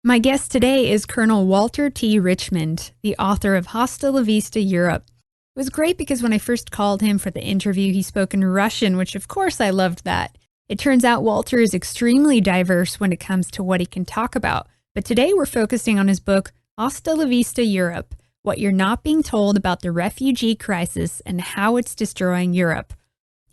My guest today is Colonel Walter T Richmond, the author of Hasta la Vista Europe. It was great because when I first called him for the interview, he spoke in Russian, which of course I loved that. It turns out Walter is extremely diverse when it comes to what he can talk about. But today we're focusing on his book, Hasta la Vista Europe, What You're Not Being Told About the Refugee Crisis and How It's Destroying Europe.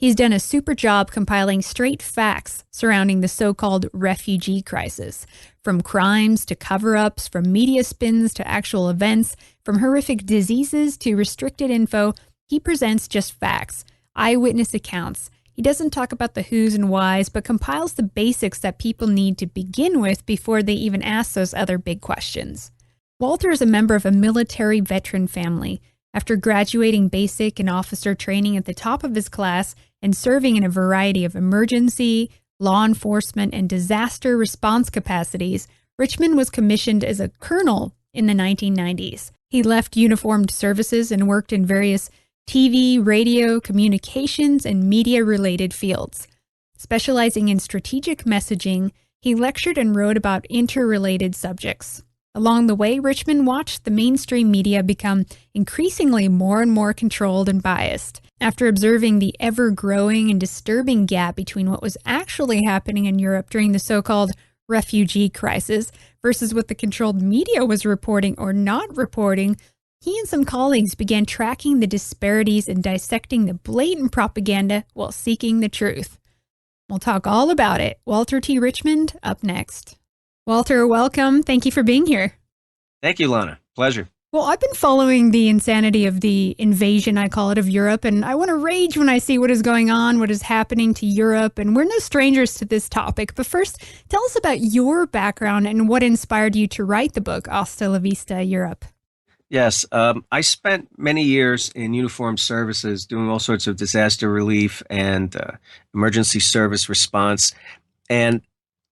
He's done a super job compiling straight facts surrounding the so-called refugee crisis, from crimes to cover-ups, from media spins to actual events, from horrific diseases to restricted info. He presents just facts, eyewitness accounts. He doesn't talk about the who's and whys, but compiles the basics that people need to begin with before they even ask those other big questions. Walter is a member of a military veteran family. After graduating basic and officer training at the top of his class and serving in a variety of emergency, law enforcement, and disaster response capacities, Richmond was commissioned as a colonel in the 1990s. He left uniformed services and worked in various TV, radio, communications, and media-related fields. Specializing in strategic messaging, he lectured and wrote about interrelated subjects. Along the way, Richmond watched the mainstream media become increasingly more and more controlled and biased. After observing the ever-growing and disturbing gap between what was actually happening in Europe during the so-called refugee crisis versus what the controlled media was reporting or not reporting, he and some colleagues began tracking the disparities and dissecting the blatant propaganda while seeking the truth. We'll talk all about it. Walter T. Richmond, up next. Walter, welcome. Thank you for being here. Thank you, Lana. Pleasure. Well, I've been following the insanity of the invasion, I call it, of Europe, and I want to rage when I see what is going on, what is happening to Europe, and we're no strangers to this topic. But first, tell us about your background and what inspired you to write the book, Hasta la Vista Europe. Yes, I spent many years in uniformed services doing all sorts of disaster relief and emergency service response. And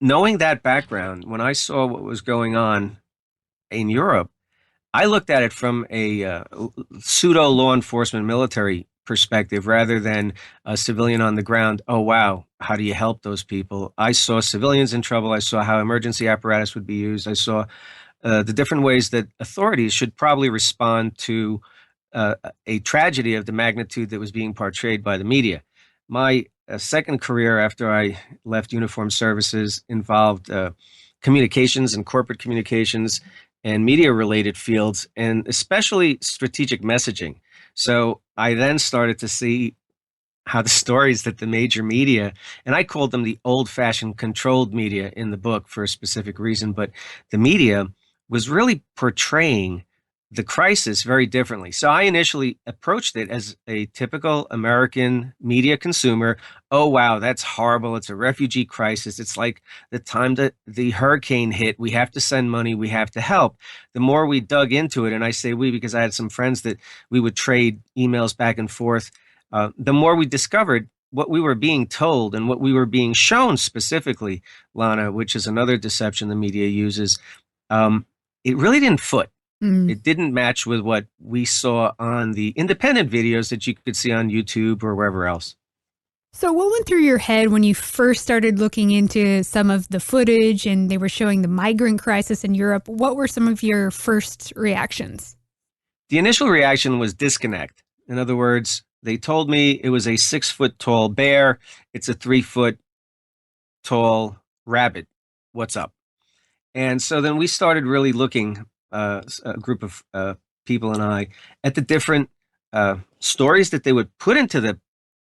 knowing that background, when I saw what was going on in Europe, I looked at it from a pseudo law enforcement military perspective rather than a civilian on the ground. Oh, wow, how do you help those people? I saw civilians in trouble. I saw how emergency apparatus would be used. I saw the different ways that authorities should probably respond to a tragedy of the magnitude that was being portrayed by the media. My second career after I left uniformed services involved communications and corporate communications and media-related fields, and especially strategic messaging. So I then started to see how the stories that the major media, and I called them the old-fashioned controlled media in the book for a specific reason, but the media was really portraying the crisis very differently. So I initially approached it as a typical American media consumer. Oh, wow, that's horrible. It's a refugee crisis. It's like the time that the hurricane hit, we have to send money, we have to help. The more we dug into it, and I say we because I had some friends that we would trade emails back and forth, the more we discovered what we were being told and what we were being shown specifically, Lana, which is another deception the media uses, it really didn't foot. It didn't match with what we saw on the independent videos that you could see on YouTube or wherever else. So what went through your head when you first started looking into some of the footage and they were showing the migrant crisis in Europe? What were some of your first reactions? The initial reaction was disconnect. In other words, they told me it was a 6-foot tall bear. It's a 3-foot tall rabbit. What's up? And so then we started really looking, a group of people and I, at the different stories that they would put into the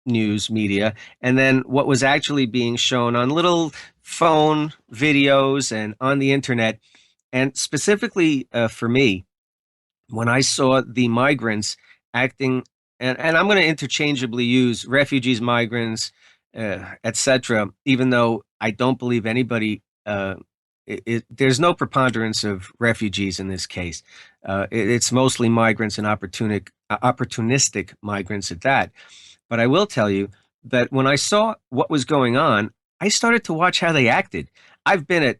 news media, and then what was actually being shown on little phone videos and on the internet. And specifically for me, when I saw the migrants acting, and I'm going to interchangeably use refugees, migrants, etc., even though I don't believe anybody there's no preponderance of refugees in this case. It's mostly migrants and opportunistic migrants at that. But I will tell you that when I saw what was going on, I started to watch how they acted. I've been at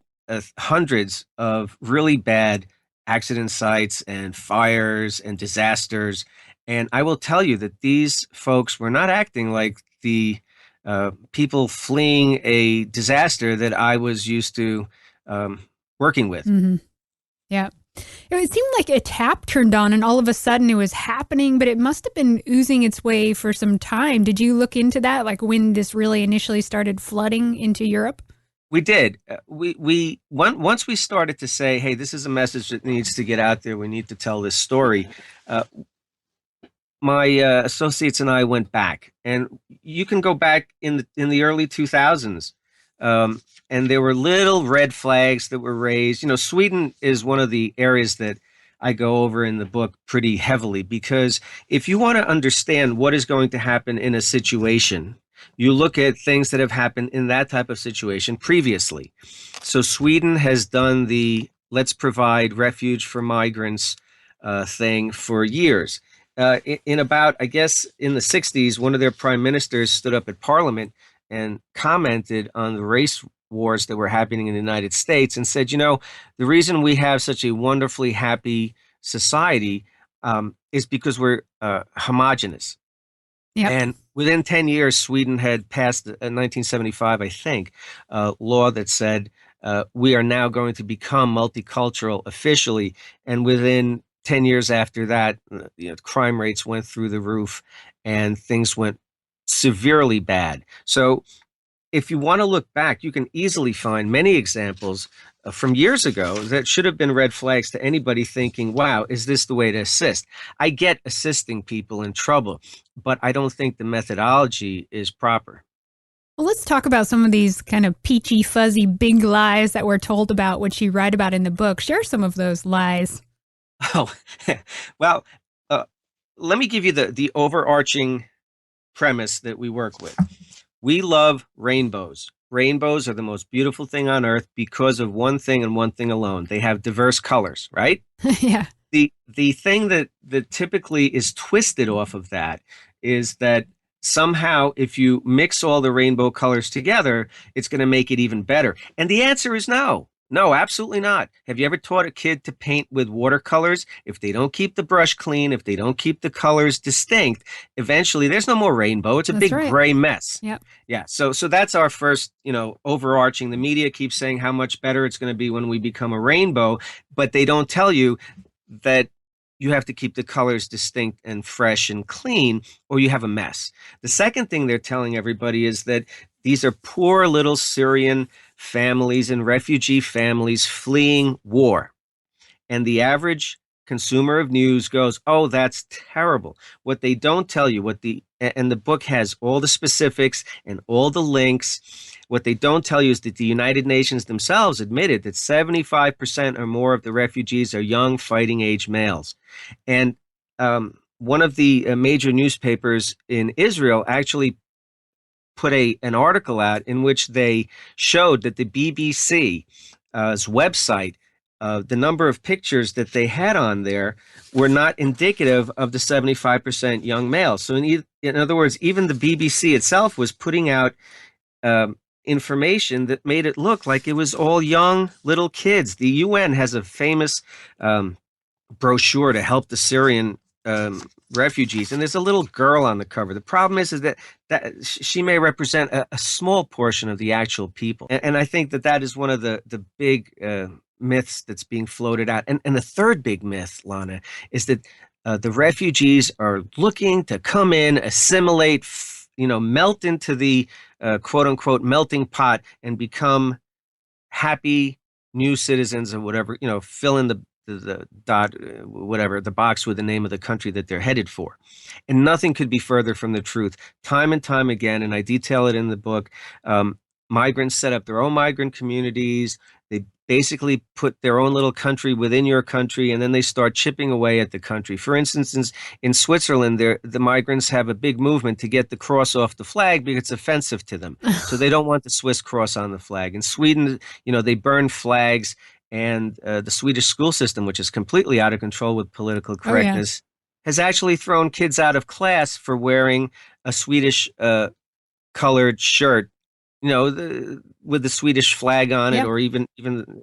hundreds of really bad accident sites and fires and disasters. And I will tell you that these folks were not acting like the people fleeing a disaster that I was used to working with. Hmm. Yeah. It seemed like a tap turned on and all of a sudden it was happening, but it must have been oozing its way for some time. Did you look into that, like when this really initially started flooding into Europe? We did. Once we started to say, "Hey, this is a message that needs to get out there. We need to tell this story." Uh, my associates and I went back, and you can go back in the early 2000s, and there were little red flags that were raised. Sweden is one of the areas that I go over in the book pretty heavily because if you want to understand what is going to happen in a situation, you look at things that have happened in that type of situation previously. So Sweden has done the "let's provide refuge for migrants" thing for years. In about, I guess, in the 60s, one of their prime ministers stood up at Parliament and commented on the race wars that were happening in the United States and said, the reason we have such a wonderfully happy society is because we're homogenous. Yep. And within 10 years, Sweden had passed in 1975, I think, a law that said we are now going to become multicultural officially. And within 10 years after that, crime rates went through the roof and things went severely bad. So if you want to look back, you can easily find many examples from years ago that should have been red flags to anybody thinking, wow, is this the way to assist? I get assisting people in trouble, but I don't think the methodology is proper. Well, let's talk about some of these kind of peachy, fuzzy, big lies that we're told about, which you write about in the book. Share some of those lies. Oh, well, let me give you the overarching premise that we work with. We love rainbows. Rainbows are the most beautiful thing on earth because of one thing and one thing alone. They have diverse colors, right? Yeah. The thing that typically is twisted off of that is that somehow if you mix all the rainbow colors together, it's going to make it even better. And the answer is no. No, absolutely not. Have you ever taught a kid to paint with watercolors? If they don't keep the brush clean, if they don't keep the colors distinct, eventually there's no more rainbow. It's a That's big right. gray mess. Yep. Yeah. So that's our first, overarching. The media keeps saying how much better it's going to be when we become a rainbow, but they don't tell you that you have to keep the colors distinct and fresh and clean, or you have a mess. The second thing they're telling everybody is that these are poor little Syrian families and refugee families fleeing war. And the average consumer of news goes, oh, that's terrible. What they don't tell you, and the book has all the specifics and all the links. What they don't tell you is that the United Nations themselves admitted that 75% or more of the refugees are young fighting age males. And one of the major newspapers in Israel actually put an article out in which they showed that the BBC's website, the number of pictures that they had on there were not indicative of the 75% young males. So in other words, even the BBC itself was putting out information that made it look like it was all young little kids. The UN has a famous brochure to help the Syrian refugees, and there's a little girl on the cover. The problem is that she may represent a small portion of the actual people, and I think that is one of the big myths that's being floated out. And the third big myth, Lana, is that the refugees are looking to come in, assimilate, melt into the quote unquote melting pot and become happy new citizens or whatever, fill in the dot, whatever, the box with the name of the country that they're headed for. And nothing could be further from the truth. Time and time again, and I detail it in the book, migrants set up their own migrant communities. They basically put their own little country within your country, and then they start chipping away at the country. For instance, in Switzerland, the migrants have a big movement to get the cross off the flag because it's offensive to them. So they don't want the Swiss cross on the flag. In Sweden, they burn flags. And the Swedish school system, which is completely out of control with political correctness, has actually thrown kids out of class for wearing a Swedish colored shirt with the Swedish flag on it, Yep. or even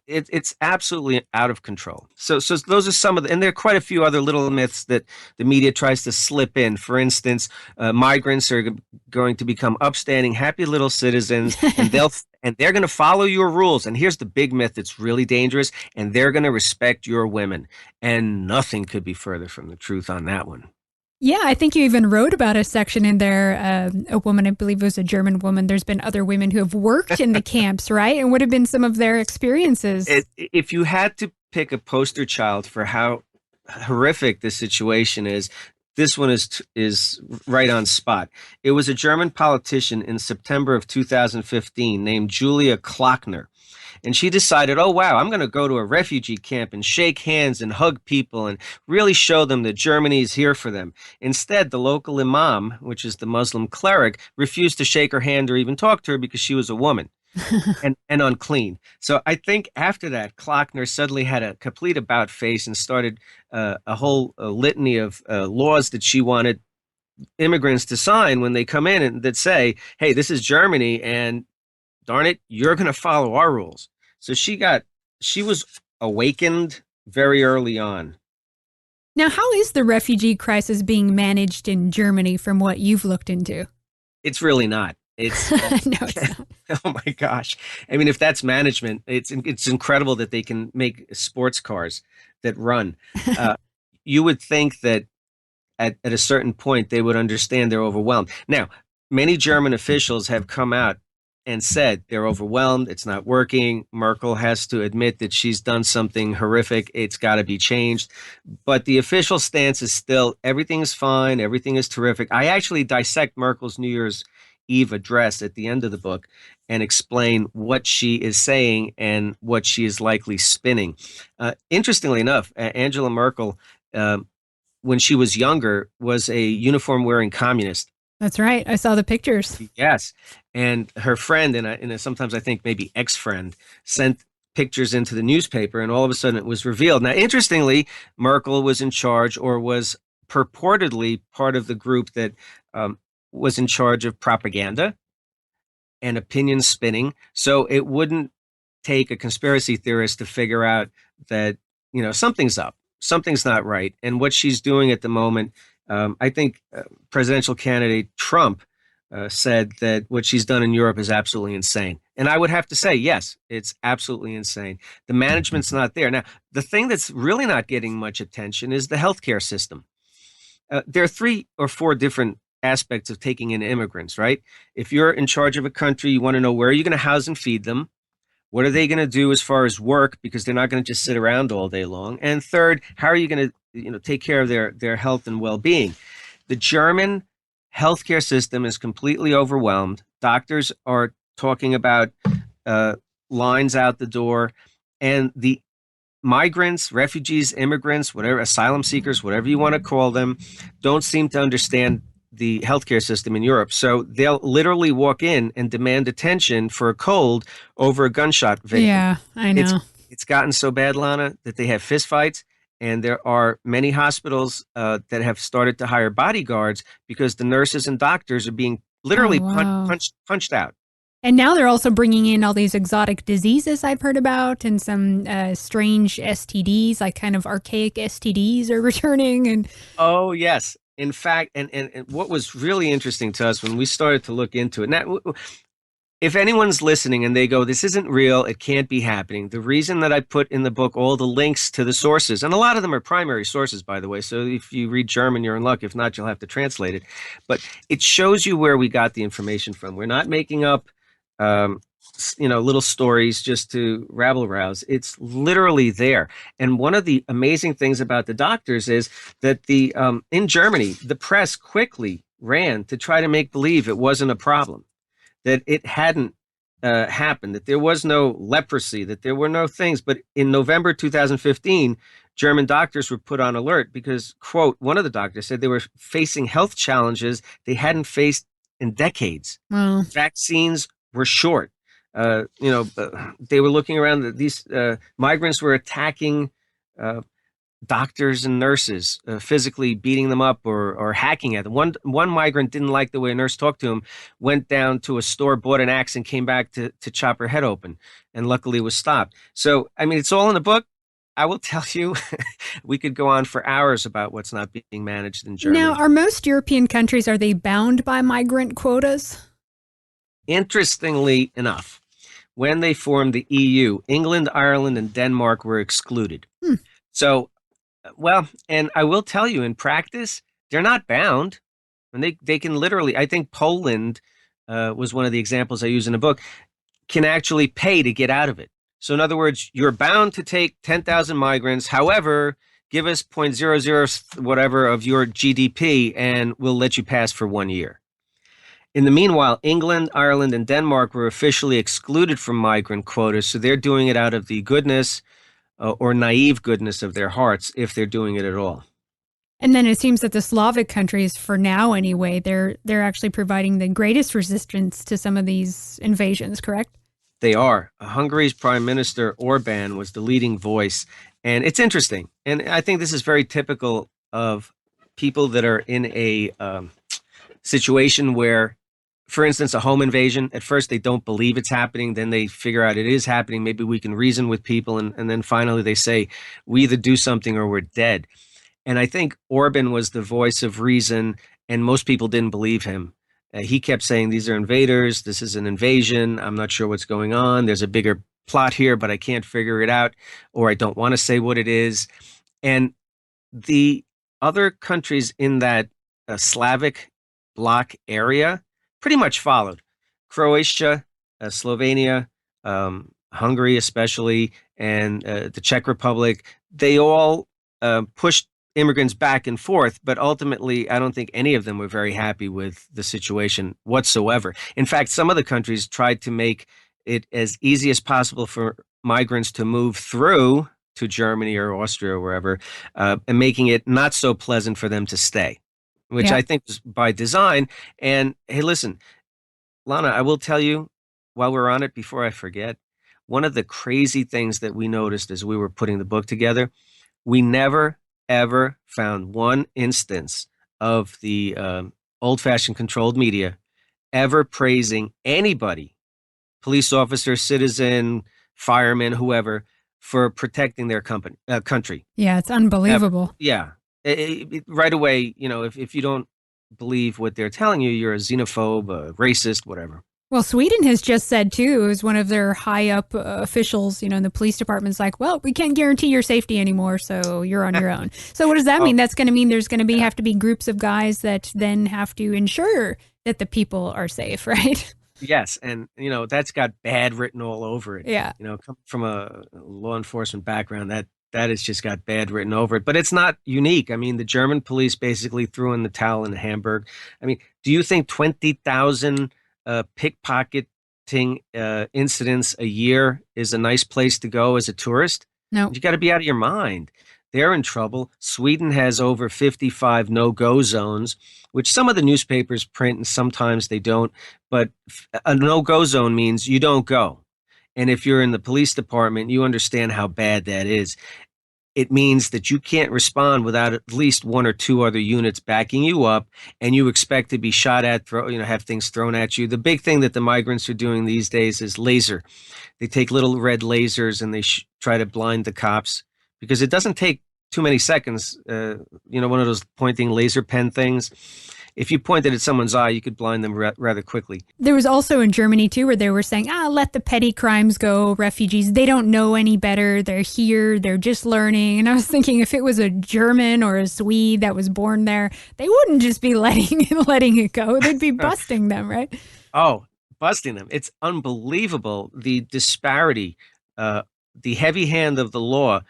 it's absolutely out of control. So those are some of the, and there are quite a few other little myths that the media tries to slip in. For instance, migrants are going to become upstanding, happy little citizens, and they're going to follow your rules. And here's the big myth that's really dangerous, and they're going to respect your women. And nothing could be further from the truth on that one. Yeah, I think you even wrote about a section in there. A woman, I believe it was a German woman. There's been other women who have worked in the camps, right? And what have been some of their experiences? If you had to pick a poster child for how horrific this situation is, this one is right on spot. It was a German politician in September of 2015 named Julia Klockner. And she decided, oh, wow, I'm going to go to a refugee camp and shake hands and hug people and really show them that Germany is here for them. Instead, the local imam, which is the Muslim cleric, refused to shake her hand or even talk to her because she was a woman and unclean. So I think after that, Klockner suddenly had a complete about face and started a whole litany of laws that she wanted immigrants to sign when they come in, and that say, hey, this is Germany, and darn it, you're going to follow our rules. So she was awakened very early on. Now, how is the refugee crisis being managed in Germany from what you've looked into? It's really not. It's No, it's not. oh my gosh. I mean, if that's management, it's incredible that they can make sports cars that run. Uh, you would think that at a certain point they would understand they're overwhelmed. Now, many German officials have come out and said they're overwhelmed. It's not working. Merkel has to admit that she's done something horrific. It's got to be changed. But the official stance is still everything is fine. Everything is terrific. I actually dissect Merkel's New Year's Eve address at the end of the book and explain what she is saying and what she is likely spinning. Interestingly enough, Angela Merkel, when she was younger, was a uniform wearing communist. That's right. I saw the pictures. Yes. And her friend, and sometimes I think maybe ex-friend, sent pictures into the newspaper, and all of a sudden it was revealed. Now, interestingly, Merkel was in charge, or was purportedly part of the group that was in charge of propaganda and opinion spinning. So it wouldn't take a conspiracy theorist to figure out that, something's up, something's not right. And what she's doing at the moment, I think presidential candidate Trump said that what she's done in Europe is absolutely insane. And I would have to say, yes, it's absolutely insane. The management's not there. Now, the thing that's really not getting much attention is the healthcare system. There are 3 or 4 different aspects of taking in immigrants, right? If you're in charge of a country, you want to know where are you going to house and feed them? What are they going to do as far as work? Because they're not going to just sit around all day long. And third, how are you going to, take care of their health and well-being? The German healthcare system is completely overwhelmed. Doctors are talking about lines out the door, and the migrants, refugees, immigrants, whatever, asylum seekers, whatever you want to call them, don't seem to understand the healthcare system in Europe. So they'll literally walk in and demand attention for a cold over a gunshot victim. Yeah, I know. It's gotten so bad, Lana, that they have fistfights. And there are many hospitals that have started to hire bodyguards because the nurses and doctors are being literally Oh, wow. punched out. And now they're also bringing in all these exotic diseases I've heard about, and some strange STDs, like kind of archaic STDs are returning. And Oh, yes. In fact, and what was really interesting to us when we started to look into it, now, if anyone's listening and they go, this isn't real, it can't be happening. The reason that I put in the book all the links to the sources, and a lot of them are primary sources, by the way. So if you read German, you're in luck. If not, you'll have to translate it. But it shows you where we got the information from. We're not making up, little stories just to rabble rouse. It's literally there. And one of the amazing things about the doctors is that in Germany, the press quickly ran to try to make believe it wasn't a problem, that it hadn't happened, that there was no leprosy, that there were no things. But in November 2015, German doctors were put on alert because, quote, one of the doctors said they were facing health challenges they hadn't faced in decades. well, Vaccines were short. They were looking around. These migrants were attacking doctors and nurses physically beating them up or hacking at them. One migrant didn't like the way a nurse talked to him, went down to a store, bought an axe, and came back to chop her head open, and luckily was stopped. So, I mean, it's all in the book. I will tell you, we could go on for hours about what's not being managed in Now, Germany. are most European countries, are they bound by migrant quotas? Interestingly enough, when they formed the EU, England, Ireland, and Denmark were excluded. Hmm. So, well, and I will tell you, in practice, they're not bound. And they can literally, I think Poland was one of the examples I use in the book, can actually pay to get out of it. So in other words, you're bound to take 10,000 migrants. However, give us 0.00 whatever of your GDP and we'll let you pass for 1 year. In the meanwhile, England, Ireland, and Denmark were officially excluded from migrant quotas. So they're doing it out of the goodness or naive goodness of their hearts, if they're doing it at all. And then it seems that the Slavic countries, for now anyway, they're actually providing the greatest resistance to some of these invasions, correct? They are. Hungary's Prime Minister Orban was the leading voice. And it's interesting. And I think this is very typical of people that are in a situation where, for instance, a home invasion, at first they don't believe it's happening. Then they figure out it is happening. Maybe we can reason with people. And then finally they say, we either do something or we're dead. And I think Orban was the voice of reason, and most people didn't believe him. He kept saying, these are invaders. This is an invasion. I'm not sure what's going on. There's a bigger plot here, but I can't figure it out, or I don't want to say what it is. And the other countries in that Slavic bloc area pretty much followed. Croatia, Slovenia, Hungary especially, and the Czech Republic, they all pushed immigrants back and forth, but ultimately, I don't think any of them were very happy with the situation whatsoever. In fact, some of the countries tried to make it as easy as possible for migrants to move through to Germany or Austria or wherever, and making it not so pleasant for them to stay, which Yeah. I think was by design. And hey, listen, Lana, I will tell you while we're on it, before I forget, one of the crazy things that we noticed as we were putting the book together, we never ever found one instance of the old-fashioned controlled media ever praising anybody, police officer, citizen, fireman, whoever, for protecting their country. Yeah, it's Ever. unbelievable. Yeah. Right away, if you don't believe what they're telling you, you're a xenophobe, a racist, whatever. Well, Sweden has just said too, as one of their high up officials, in the police department's like, well, we can't guarantee your safety anymore, so you're on your own. So what does that Oh, mean? That's going to mean there's going to yeah. have to be groups of guys that then have to ensure that the people are safe, right? Yes, and that's got bad written all over it. Yeah. Come from a law enforcement background, that has just got bad written over it. But it's not unique. I mean, the German police basically threw in the towel in Hamburg. I mean, do you think 20,000 pickpocketing incidents a year is a nice place to go as a tourist? No. You got to be out of your mind. They're in trouble. Sweden has over 55 no-go zones, which some of the newspapers print and sometimes they don't. But a no-go zone means you don't go. And if you're in the police department, you understand how bad that is. It means that you can't respond without at least one or two other units backing you up, and you expect to be shot at, have things thrown at you. The big thing that the migrants are doing these days is laser. They take little red lasers and they try to blind the cops because it doesn't take too many seconds. One of those pointing laser pen things. If you pointed at someone's eye, you could blind them rather quickly. There was also in Germany too, where they were saying, let the petty crimes go, refugees. They don't know any better. They're here. They're just learning. And I was thinking if it was a German or a Swede that was born there, they wouldn't just be letting it go. They'd be busting them, right? Oh, busting them. It's unbelievable. The disparity, the heavy hand of the law,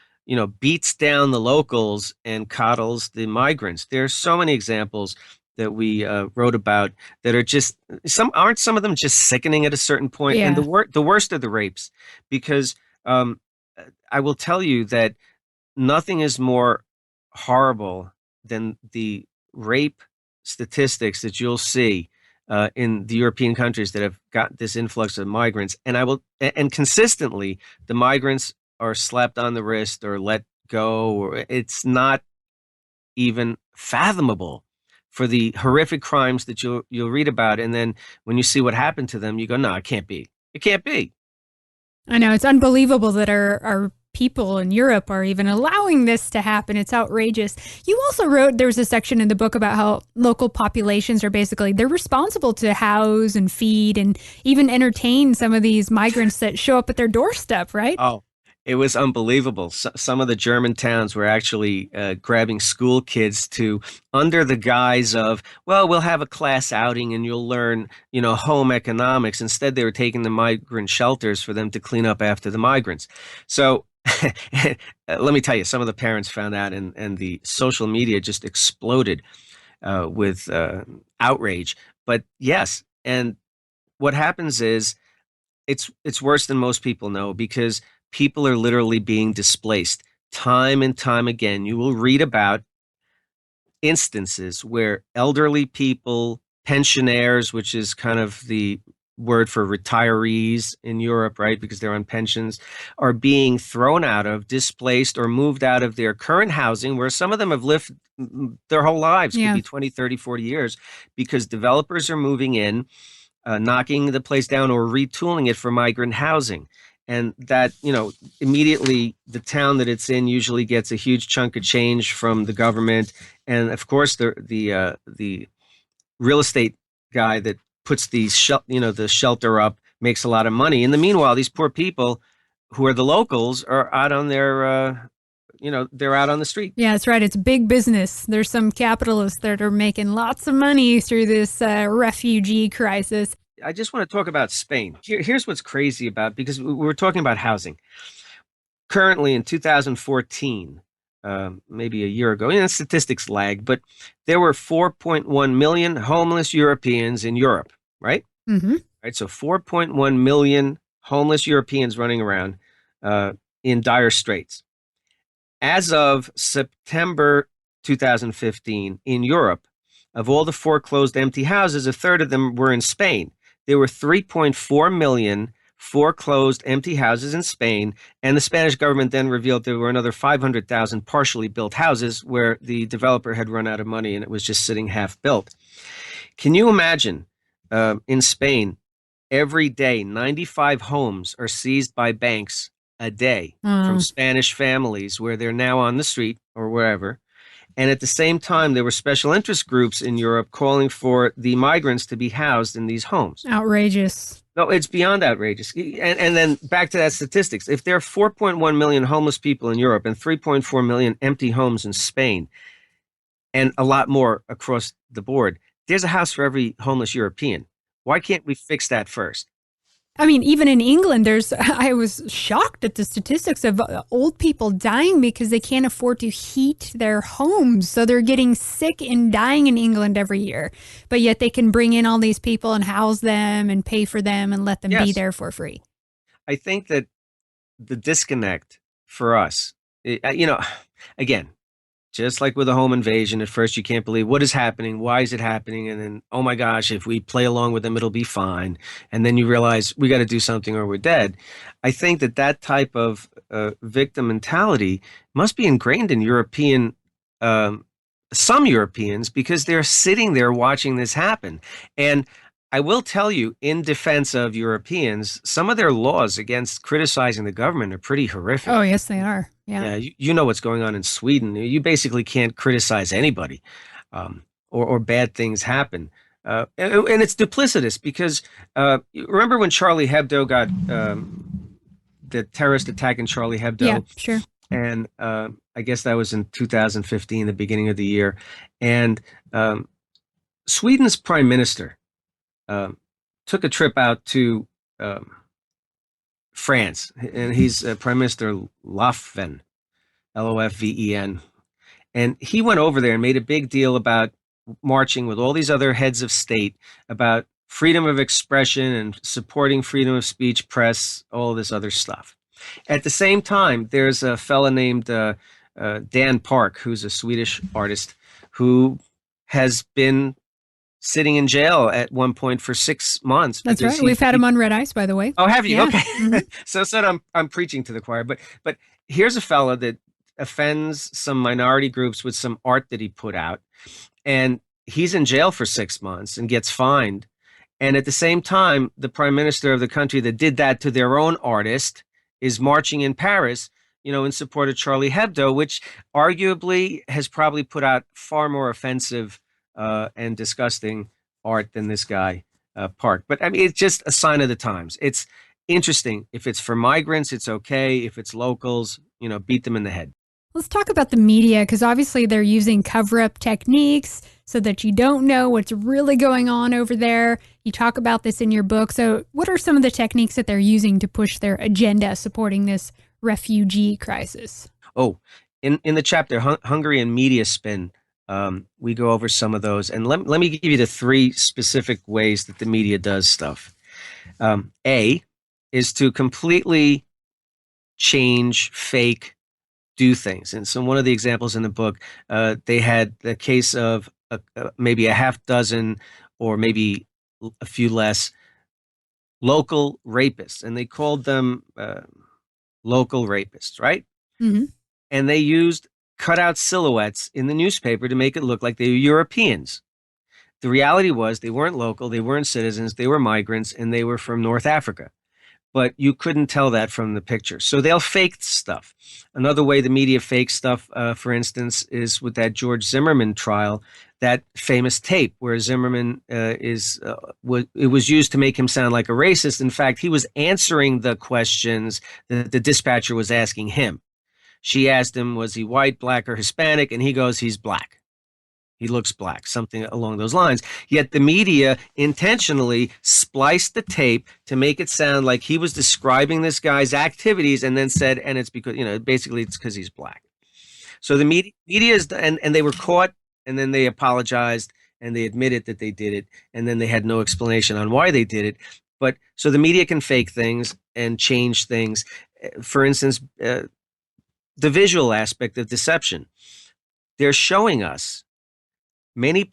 beats down the locals and coddles the migrants. There are so many examples that we wrote about that are just some of them just sickening at a certain point. Yeah. And the worst are the rapes, because I will tell you that nothing is more horrible than the rape statistics that you'll see in the European countries that have got this influx of migrants. And consistently the migrants are slapped on the wrist or let go, or it's not even fathomable for the horrific crimes that you'll read about. And then when you see what happened to them, you go, no, it can't be. It can't be. I know, it's unbelievable that our people in Europe are even allowing this to happen. It's outrageous. You also wrote, there was a section in the book about how local populations are basically, they're responsible to house and feed and even entertain some of these migrants that show up at their doorstep, right? Oh, it was unbelievable. Some of the German towns were actually grabbing school kids to, under the guise of, well, we'll have a class outing and you'll learn, home economics. Instead, they were taking the migrant shelters for them to clean up after the migrants. So let me tell you, some of the parents found out, and the social media just exploded with outrage. But yes, and what happens is it's worse than most people know, because people are literally being displaced time and time again. You will read about instances where elderly people, pensioners, which is kind of the word for retirees in Europe, right? Because they're on pensions, are being thrown out of, displaced, or moved out of their current housing, where some of them have lived their whole lives, could be 20, 30, 40 years, because developers are moving in, knocking the place down or retooling it for migrant housing. And that, immediately the town that it's in usually gets a huge chunk of change from the government. And of course, the real estate guy that puts the shelter up makes a lot of money. In the meanwhile, these poor people who are the locals are out on their, they're out on the street. Yeah, that's right. It's big business. There's some capitalists that are making lots of money through this refugee crisis. I just want to talk about Spain. Here's what's crazy about, because we were talking about housing. Currently in 2014, maybe a year ago, statistics lag, but there were 4.1 million homeless Europeans in Europe, right? Mm-hmm. Right. So 4.1 million homeless Europeans running around in dire straits. As of September 2015 in Europe, of all the foreclosed empty houses, a third of them were in Spain. There were 3.4 million foreclosed empty houses in Spain, and the Spanish government then revealed there were another 500,000 partially built houses where the developer had run out of money and it was just sitting half built. Can you imagine in Spain, every day, 95 homes are seized by banks a day from Spanish families where they're now on the street or wherever. And at the same time, there were special interest groups in Europe calling for the migrants to be housed in these homes. Outrageous. No, it's beyond outrageous. And then back to that statistics. If there are 4.1 million homeless people in Europe and 3.4 million empty homes in Spain, and a lot more across the board, there's a house for every homeless European. Why can't we fix that first? I mean, even in England, I was shocked at the statistics of old people dying because they can't afford to heat their homes. So they're getting sick and dying in England every year. But yet they can bring in all these people and house them and pay for them and let them be there for free. I think that the disconnect for us, again, just like with a home invasion, at first you can't believe what is happening. Why is it happening? And then, oh my gosh, if we play along with them, it'll be fine. And then you realize we got to do something or we're dead. I think that type of victim mentality must be ingrained in some Europeans, because they're sitting there watching this happen. And I will tell you, in defense of Europeans, some of their laws against criticizing the government are pretty horrific. Oh, yes, they are. Yeah. You know what's going on in Sweden. You basically can't criticize anybody, or bad things happen. And it's duplicitous, because remember when Charlie Hebdo got the terrorist attack in Charlie Hebdo? Yeah, sure. And I guess that was in 2015, the beginning of the year. And Sweden's prime minister took a trip out to France, and he's Prime Minister Löfven, Lofven, and he went over there and made a big deal about marching with all these other heads of state about freedom of expression and supporting freedom of speech, press, all this other stuff. At the same time, there's a fella named Dan Park, who's a Swedish artist, who has been sitting in jail at one point for 6 months. That's right. We've had him on Red Ice, by the way. Oh, have you? Yeah. Okay. Mm-hmm. So I'm preaching to the choir, but here's a fella that offends some minority groups with some art that he put out, and he's in jail for 6 months and gets fined. And at the same time, the prime minister of the country that did that to their own artist is marching in Paris, in support of Charlie Hebdo, which arguably has probably put out far more offensive and disgusting art than this guy, Park. But I mean, it's just a sign of the times. It's interesting. If it's for migrants, it's okay. If it's locals, beat them in the head. Let's talk about the media, because obviously they're using cover-up techniques so that you don't know what's really going on over there. You talk about this in your book. So what are some of the techniques that they're using to push their agenda supporting this refugee crisis? Oh, in the chapter, Hungary and Media Spin, we go over some of those. And let me give you the three specific ways that the media does stuff. A is to completely change, fake, do things. And so one of the examples in the book, they had the case of maybe a half dozen or maybe a few less local rapists, and they called them local rapists, right? Mm-hmm. And they used cutout silhouettes in the newspaper to make it look like they were Europeans. The reality was they weren't local, they weren't citizens, they were migrants, and they were from North Africa. But you couldn't tell that from the picture. So they'll fake stuff. Another way the media fakes stuff, for instance, is with that George Zimmerman trial, that famous tape where Zimmerman it was used to make him sound like a racist. In fact, he was answering the questions that the dispatcher was asking him. She asked him, was he white, black, or Hispanic? And he goes, he's black. He looks black, something along those lines. Yet the media intentionally spliced the tape to make it sound like he was describing this guy's activities and then said, and it's because, basically it's because he's black. So the media is, and they were caught, and then they apologized and they admitted that they did it. And then they had no explanation on why they did it. But so the media can fake things and change things. For instance, the visual aspect of deception. They're showing us many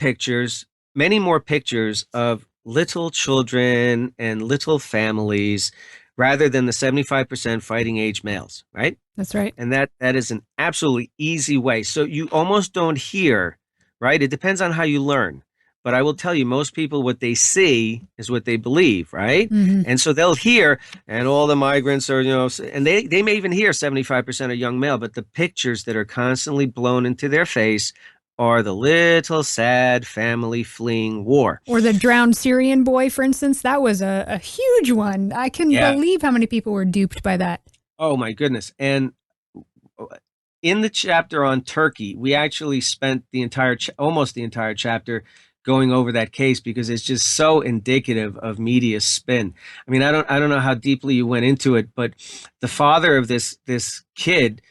more pictures of little children and little families rather than the 75% fighting age males, right? That's right. And that is an absolutely easy way. So you almost don't hear, right? It depends on how you learn. But I will tell you, most people, what they see is what they believe, right? Mm-hmm. And so they'll hear, and all the migrants are, and they may even hear 75% are young male, but the pictures that are constantly blown into their face are the little sad family fleeing war. Or the drowned Syrian boy, for instance. That was a huge one. I couldn't believe how many people were duped by that. Oh, my goodness. And in the chapter on Turkey, we actually spent almost the entire chapter going over that case because it's just so indicative of media spin. I mean, I don't know how deeply you went into it, but the father of this kid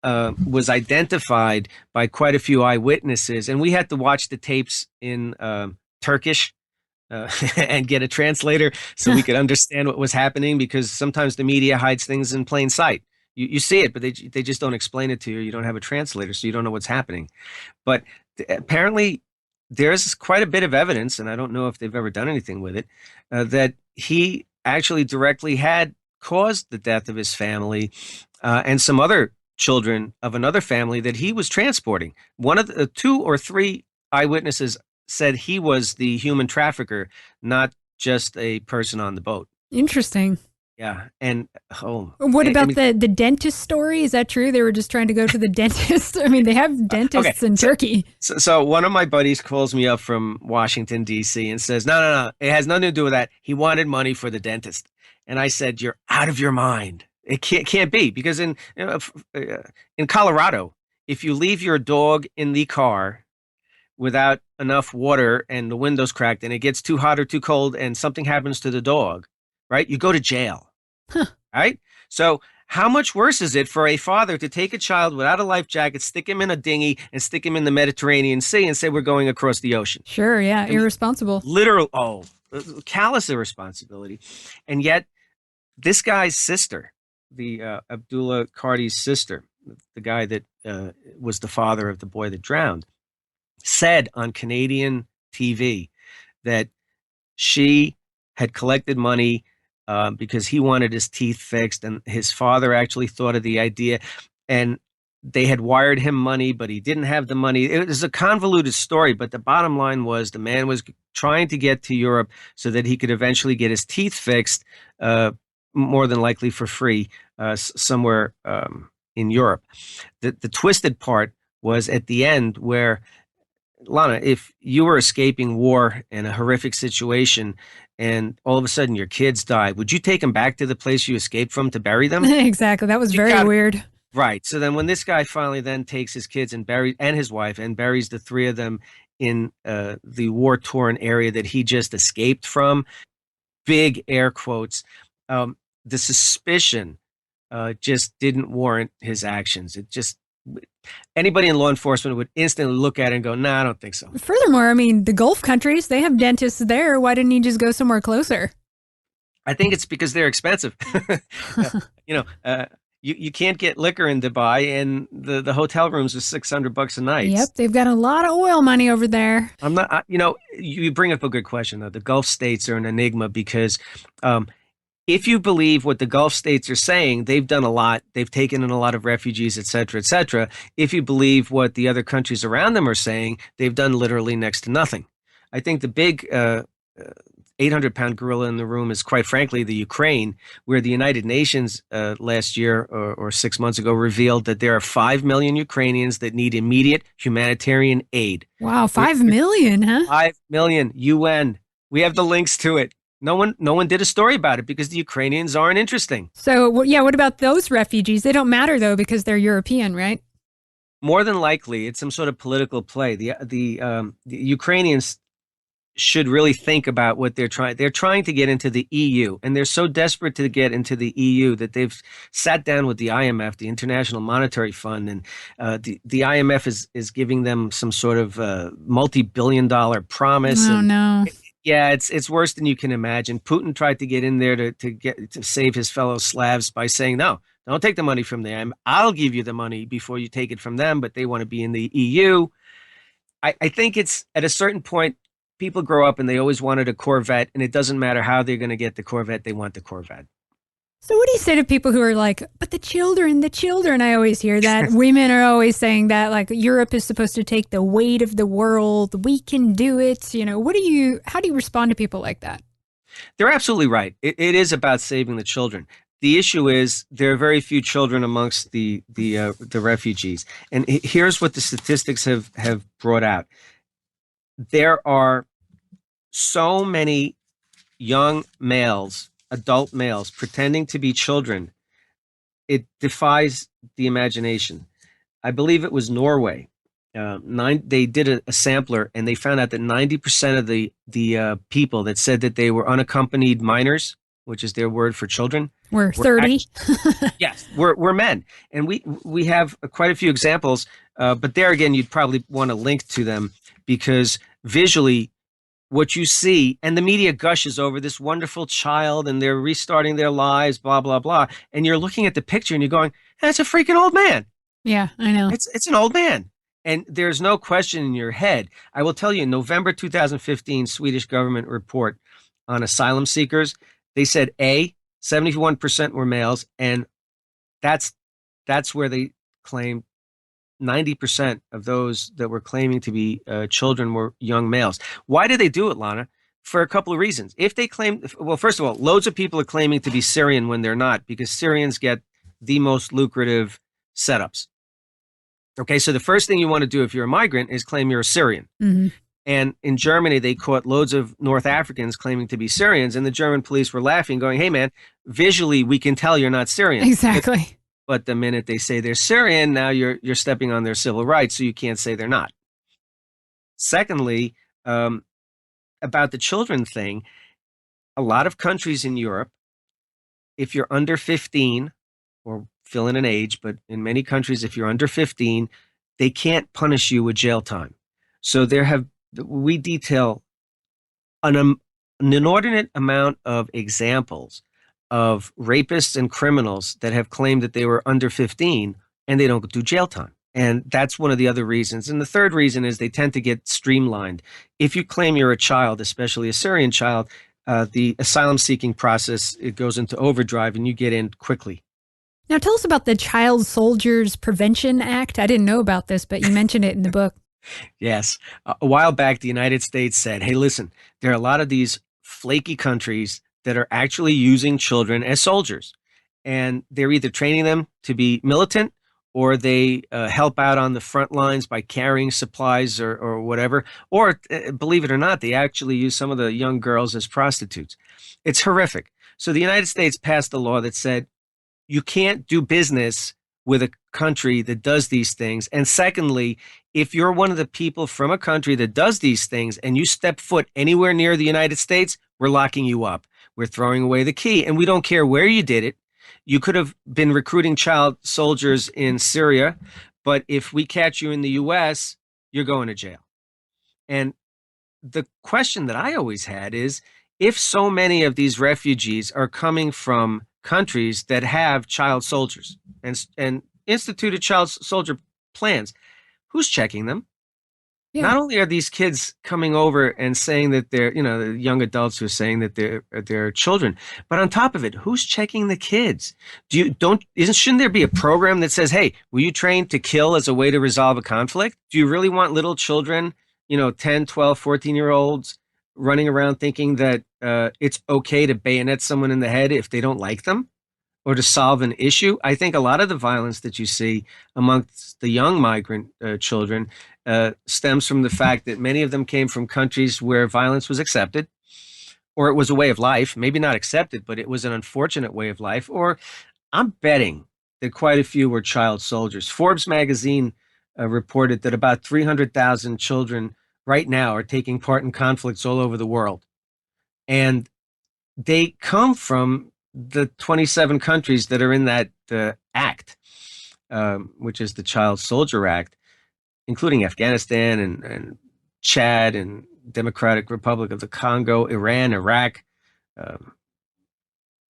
was identified by quite a few eyewitnesses, and we had to watch the tapes in Turkish and get a translator so we could understand what was happening, because sometimes the media hides things in plain sight. You see it, but they just don't explain it to you. You don't have a translator, so you don't know what's happening. But apparently there's quite a bit of evidence, and I don't know if they've ever done anything with it, that he actually directly had caused the death of his family and some other children of another family that he was transporting. One of the 2 or 3 eyewitnesses said he was the human trafficker, not just a person on the boat. Interesting. Yeah. And what about the dentist story? Is that true? They were just trying to go to the dentist. I mean, they have dentists in Turkey. So one of my buddies calls me up from Washington, D.C. and says, no, it has nothing to do with that. He wanted money for the dentist. And I said, you're out of your mind. It can't be, because in Colorado, if you leave your dog in the car without enough water and the window's cracked and it gets too hot or too cold and something happens to the dog, right, you go to jail. Huh. Right? So how much worse is it for a father to take a child without a life jacket, stick him in a dinghy, and stick him in the Mediterranean Sea and say we're going across the ocean? Sure, yeah, irresponsible. Callous irresponsibility. And yet this guy's sister, the Abdullah Cardi's sister, the guy that was the father of the boy that drowned, said on Canadian TV that she had collected money because he wanted his teeth fixed, and his father actually thought of the idea. And they had wired him money, but he didn't have the money. It was a convoluted story, but the bottom line was the man was trying to get to Europe so that he could eventually get his teeth fixed, more than likely for free, somewhere in Europe. The twisted part was at the end where, Lana, if you were escaping war in a horrific situation and all of a sudden your kids die, would you take them back to the place you escaped from to bury them? Exactly. That was very weird. Right. So then when this guy finally then takes his kids and his wife and buries the three of them in the war-torn area that he just escaped from, big air quotes, the suspicion just didn't warrant his actions. It just, anybody in law enforcement would instantly look at it and go, nah, I don't think so. Furthermore, I mean, the Gulf countries, they have dentists there. Why didn't he just go somewhere closer? I think it's because they're expensive. You can't get liquor in Dubai, and the hotel rooms are $600 a night. Yep, they've got a lot of oil money over there. You bring up a good question, though. The Gulf states are an enigma because if you believe what the Gulf states are saying, they've done a lot. They've taken in a lot of refugees, et cetera, et cetera. If you believe what the other countries around them are saying, they've done literally next to nothing. I think the big 800-pound gorilla in the room is, quite frankly, the Ukraine, where the United Nations last year or 6 months ago revealed that there are 5 million Ukrainians that need immediate humanitarian aid. Wow, 5 million, huh? 5 million, UN. We have the links to it. No one did a story about it because the Ukrainians aren't interesting. So, yeah, what about those refugees? They don't matter, though, because they're European, right? More than likely, it's some sort of political play. The Ukrainians should really think about what they're trying. They're trying to get into the EU, and they're so desperate to get into the EU that they've sat down with the IMF, the International Monetary Fund, and the IMF is giving them some sort of multi-billion-dollar promise. Oh, no. Yeah, it's worse than you can imagine. Putin tried to get in there to save his fellow Slavs by saying, no, don't take the money from them. I'll give you the money before you take it from them, but they want to be in the EU. I think it's at a certain point, people grow up and they always wanted a Corvette, and it doesn't matter how they're going to get the Corvette, they want the Corvette. So what do you say to people who are like, but the children, I always hear that. Women are always saying that, like, Europe is supposed to take the weight of the world. We can do it. You know, how do you respond to people like that? They're absolutely right. It is about saving the children. The issue is there are very few children amongst the refugees. And here's what the statistics have brought out. There are so many young males, adult males, pretending to be children. It defies the imagination. I believe it was Norway. They did a sampler, and they found out that 90% of the people that said that they were unaccompanied minors, which is their word for children, were 30. Yes, we're men, and we have quite a few examples. But there again, you'd probably want to link to them because visually, what you see, and the media gushes over this wonderful child and they're restarting their lives, blah, blah, blah. And you're looking at the picture and you're going, that's a freaking old man. Yeah, I know. It's an old man. And there's no question in your head. I will tell you, in November 2015 Swedish government report on asylum seekers, they said 71% were males, and that's where they claimed 90% of those that were claiming to be children were young males. Why did they do it, Lana? For a couple of reasons. If they claim, well, first of all, loads of people are claiming to be Syrian when they're not, because Syrians get the most lucrative setups. Okay, so the first thing you want to do if you're a migrant is claim you're a Syrian. Mm-hmm. And in Germany, they caught loads of North Africans claiming to be Syrians, and the German police were laughing, going, hey, man, visually, we can tell you're not Syrian. Exactly. But the minute they say they're Syrian, now you're stepping on their civil rights, so you can't say they're not. Secondly, about the children thing, a lot of countries in Europe, if you're under 15, or fill in an age, but in many countries, if you're under 15, they can't punish you with jail time. So we detail an inordinate amount of examples of rapists and criminals that have claimed that they were under 15 and they don't do jail time. And that's one of the other reasons. And the third reason is they tend to get streamlined. If you claim you're a child, especially a Syrian child, the asylum seeking process, it goes into overdrive and you get in quickly. Now tell us about the Child Soldiers Prevention Act. I didn't know about this, but you mentioned it in the book. Yes. A while back, the United States said, hey, listen, there are a lot of these flaky countries that are actually using children as soldiers. And they're either training them to be militant or they help out on the front lines by carrying supplies or whatever. Or, believe it or not, they actually use some of the young girls as prostitutes. It's horrific. So the United States passed a law that said you can't do business with a country that does these things. And secondly, if you're one of the people from a country that does these things and you step foot anywhere near the United States, we're locking you up. We're throwing away the key. And we don't care where you did it. You could have been recruiting child soldiers in Syria, but if we catch you in the US, you're going to jail. And the question that I always had is, if so many of these refugees are coming from countries that have child soldiers and instituted child soldier plans, who's checking them? Yeah. Not only are these kids coming over and saying that they're, the young adults who are saying that they're children, but on top of it, who's checking the kids? Shouldn't there be a program that says, hey, were you trained to kill as a way to resolve a conflict? Do you really want little children, 10, 12, 14-year-olds running around thinking that it's okay to bayonet someone in the head if they don't like them or to solve an issue? I think a lot of the violence that you see amongst the young migrant children stems from the fact that many of them came from countries where violence was accepted, or it was a way of life, maybe not accepted, but it was an unfortunate way of life. Or I'm betting that quite a few were child soldiers. Forbes magazine reported that about 300,000 children right now are taking part in conflicts all over the world. And they come from the 27 countries that are in that act, which is the Child Soldier Act, including Afghanistan and Chad and Democratic Republic of the Congo, Iran, Iraq.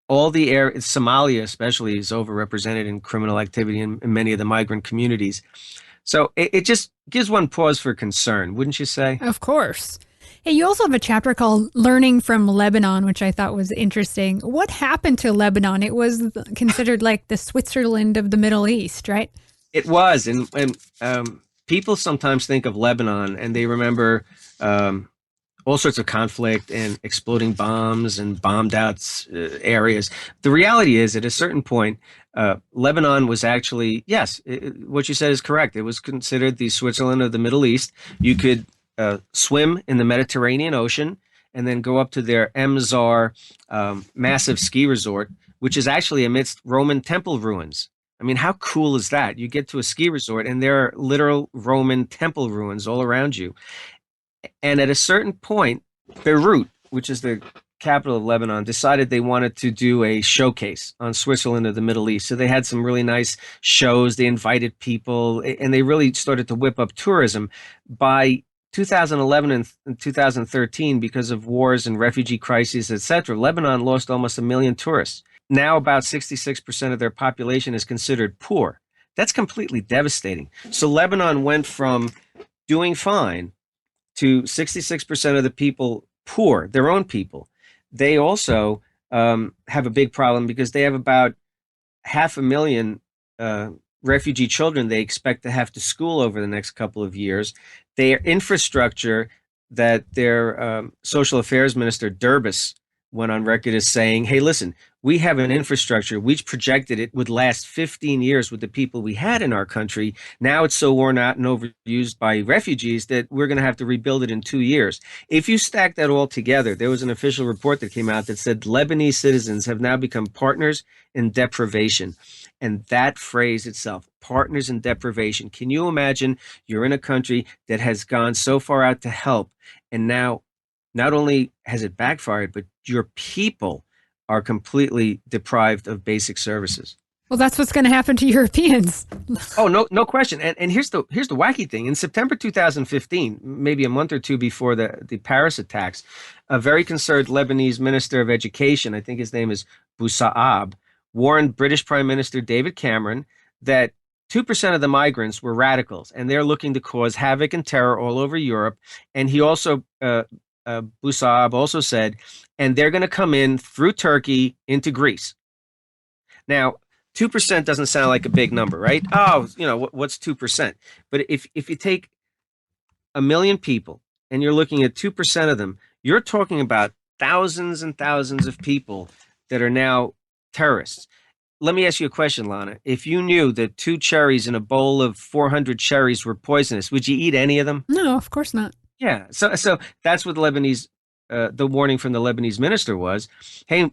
All the Somalia especially is overrepresented in criminal activity in many of the migrant communities. So it just gives one pause for concern, wouldn't you say? Of course. Hey, you also have a chapter called Learning from Lebanon, which I thought was interesting. What happened to Lebanon? It was considered like the Switzerland of the Middle East, right? It was. And people sometimes think of Lebanon and they remember all sorts of conflict and exploding bombs and bombed out areas. The reality is, at a certain point, Lebanon was actually, yes, what you said is correct. It was considered the Switzerland of the Middle East. You could swim in the Mediterranean Ocean and then go up to their Mzar massive ski resort, which is actually amidst Roman temple ruins. I mean, how cool is that? You get to a ski resort and there are literal Roman temple ruins all around you. And at a certain point, Beirut, which is the capital of Lebanon, decided they wanted to do a showcase on Switzerland of the Middle East. So they had some really nice shows. They invited people, and they really started to whip up tourism. By 2011 and 2013, because of wars and refugee crises, etc., Lebanon lost almost 1 million tourists. Now about 66% of their population is considered poor. That's completely devastating. So Lebanon went from doing fine to 66% of the people poor, their own people. They also have a big problem because they have about 500,000 refugee children they expect to have to school over the next couple of years. Their infrastructure that their social affairs minister, Durbis, went on record as saying, hey, listen, we have an infrastructure. We projected it would last 15 years with the people we had in our country. Now it's so worn out and overused by refugees that we're going to have to rebuild it in 2 years. If you stack that all together, there was an official report that came out that said Lebanese citizens have now become partners in deprivation. And that phrase itself, partners in deprivation. Can you imagine you're in a country that has gone so far out to help, and now not only has it backfired, but your people are completely deprived of basic services. Well, that's what's going to happen to Europeans. Oh, no question. And here's the wacky thing. In September 2015, maybe a month or two before the Paris attacks, a very concerned Lebanese minister of education, I think his name is Boussaab, warned British Prime Minister David Cameron that 2% of the migrants were radicals, and they're looking to cause havoc and terror all over Europe. And he also, Boussaab also said, and they're going to come in through Turkey into Greece. Now, 2% doesn't sound like a big number, right? Oh, what's 2%? But if you take a million people and you're looking at 2% of them, you're talking about thousands and thousands of people that are now terrorists. Let me ask you a question, Lana. If you knew that two cherries in a bowl of 400 cherries were poisonous, would you eat any of them? No, of course not. Yeah. So that's what the warning from the Lebanese minister was. Hey,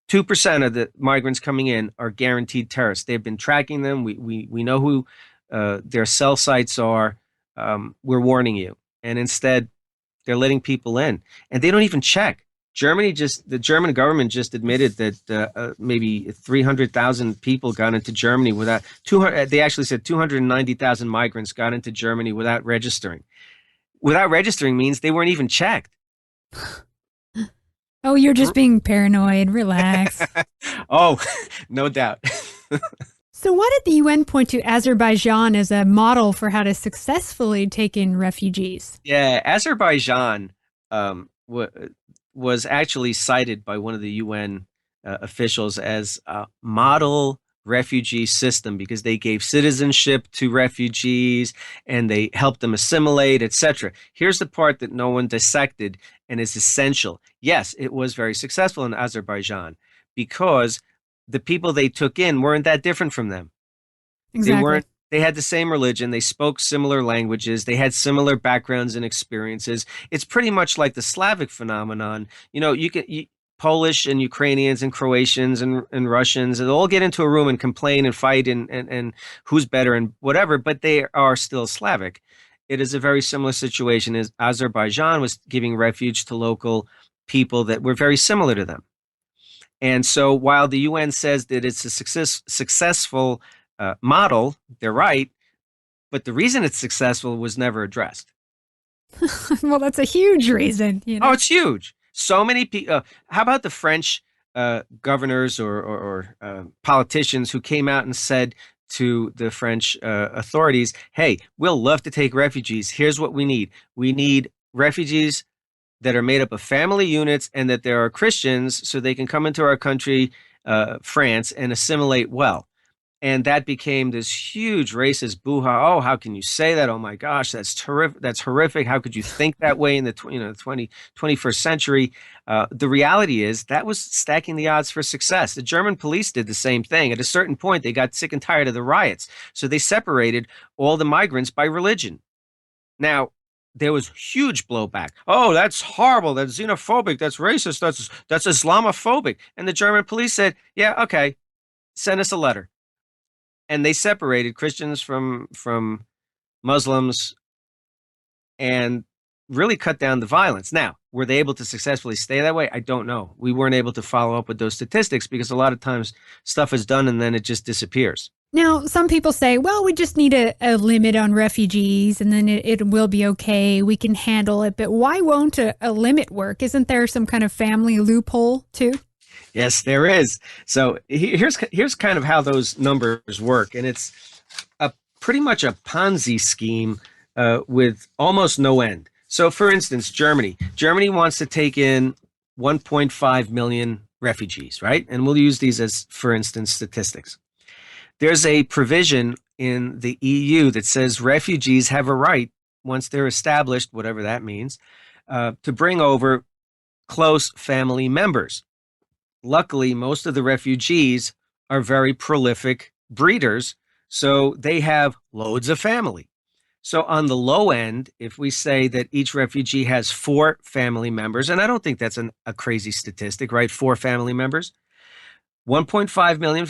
2% of the migrants coming in are guaranteed terrorists. They've been tracking them. We know who their cell sites are. We're warning you. And instead, they're letting people in, and they don't even check. The German government just admitted that maybe 300,000 people got into Germany without 200. They actually said 290,000 migrants got into Germany without registering. Without registering means they weren't even checked. Oh, you're just being paranoid. Relax. Oh, no doubt. So why did the UN point to Azerbaijan as a model for how to successfully take in refugees? Yeah, Azerbaijan was actually cited by one of the UN officials as a model refugee system because they gave citizenship to refugees and they helped them assimilate, etc. Here's the part that no one dissected and is essential. Yes, it was very successful in Azerbaijan because the people they took in weren't that different from them. Exactly. They had the same religion, they spoke similar languages, they had similar backgrounds and experiences. It's pretty much like the Slavic phenomenon. Polish and Ukrainians and Croatians and Russians, and all get into a room and complain and fight and who's better and whatever, but they are still Slavic. It is a very similar situation as Azerbaijan was giving refuge to local people that were very similar to them. And so while the UN says that it's a successful model, they're right, but the reason it's successful was never addressed. Well, that's a huge reason. Oh, it's huge. So many people. How about the French governors or politicians who came out and said to the French authorities, hey, we'll love to take refugees. Here's what we need. We need refugees that are made up of family units and that there are Christians so they can come into our country, France, and assimilate well. And that became this huge racist boo-ha. Oh, how can you say that? Oh my gosh, that's terrific. That's horrific. How could you think that way in the 21st century? The reality is that was stacking the odds for success. The German police did the same thing. At a certain point, they got sick and tired of the riots. So they separated all the migrants by religion. Now, there was huge blowback. Oh, that's horrible. That's xenophobic. That's racist. That's Islamophobic. And the German police said, yeah, okay, send us a letter. And they separated Christians from Muslims and really cut down the violence. Now, were they able to successfully stay that way? I don't know. We weren't able to follow up with those statistics because a lot of times stuff is done and then it just disappears. Now, some people say, well, we just need a limit on refugees and then it will be okay. We can handle it. But why won't a limit work? Isn't there some kind of family loophole too? Yes, there is. So here's kind of how those numbers work. And it's pretty much a Ponzi scheme with almost no end. So for instance, Germany wants to take in 1.5 million refugees, right? And we'll use these as, for instance, statistics. There's a provision in the EU that says refugees have a right, once they're established, whatever that means, to bring over close family members. Luckily, most of the refugees are very prolific breeders, so they have loads of family. So on the low end, if we say that each refugee has 4 family members, and I don't think that's a crazy statistic, right? 4 family members, 1.5 million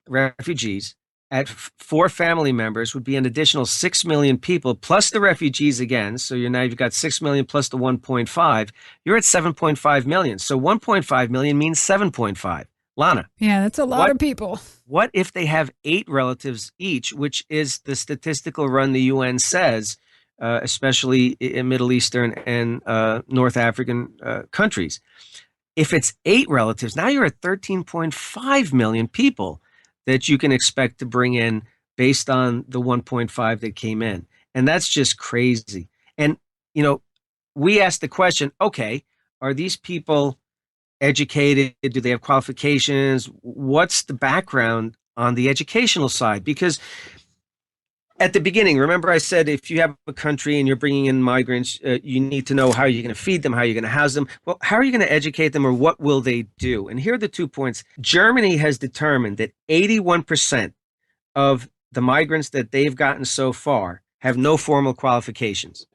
refugees at 4 family members would be an additional 6 million people plus the refugees again. So you've got 6 million plus the 1.5. You're at 7.5 million. So 1.5 million means 7.5. Lana. Yeah, that's a lot of people. What if they have 8 relatives each, which is the statistical run the UN says, especially in Middle Eastern and North African countries? If it's 8 relatives, now you're at 13.5 million people that you can expect to bring in based on the 1.5 that came in. And that's just crazy. And, we asked the question, okay, are these people educated? Do they have qualifications? What's the background on the educational side. Because at the beginning, remember I said if you have a country and you're bringing in migrants, you need to know how you're going to feed them, how you're going to house them. Well, how are you going to educate them, or what will they do? And here are the 2 points. Germany has determined that 81% of the migrants that they've gotten so far have no formal qualifications.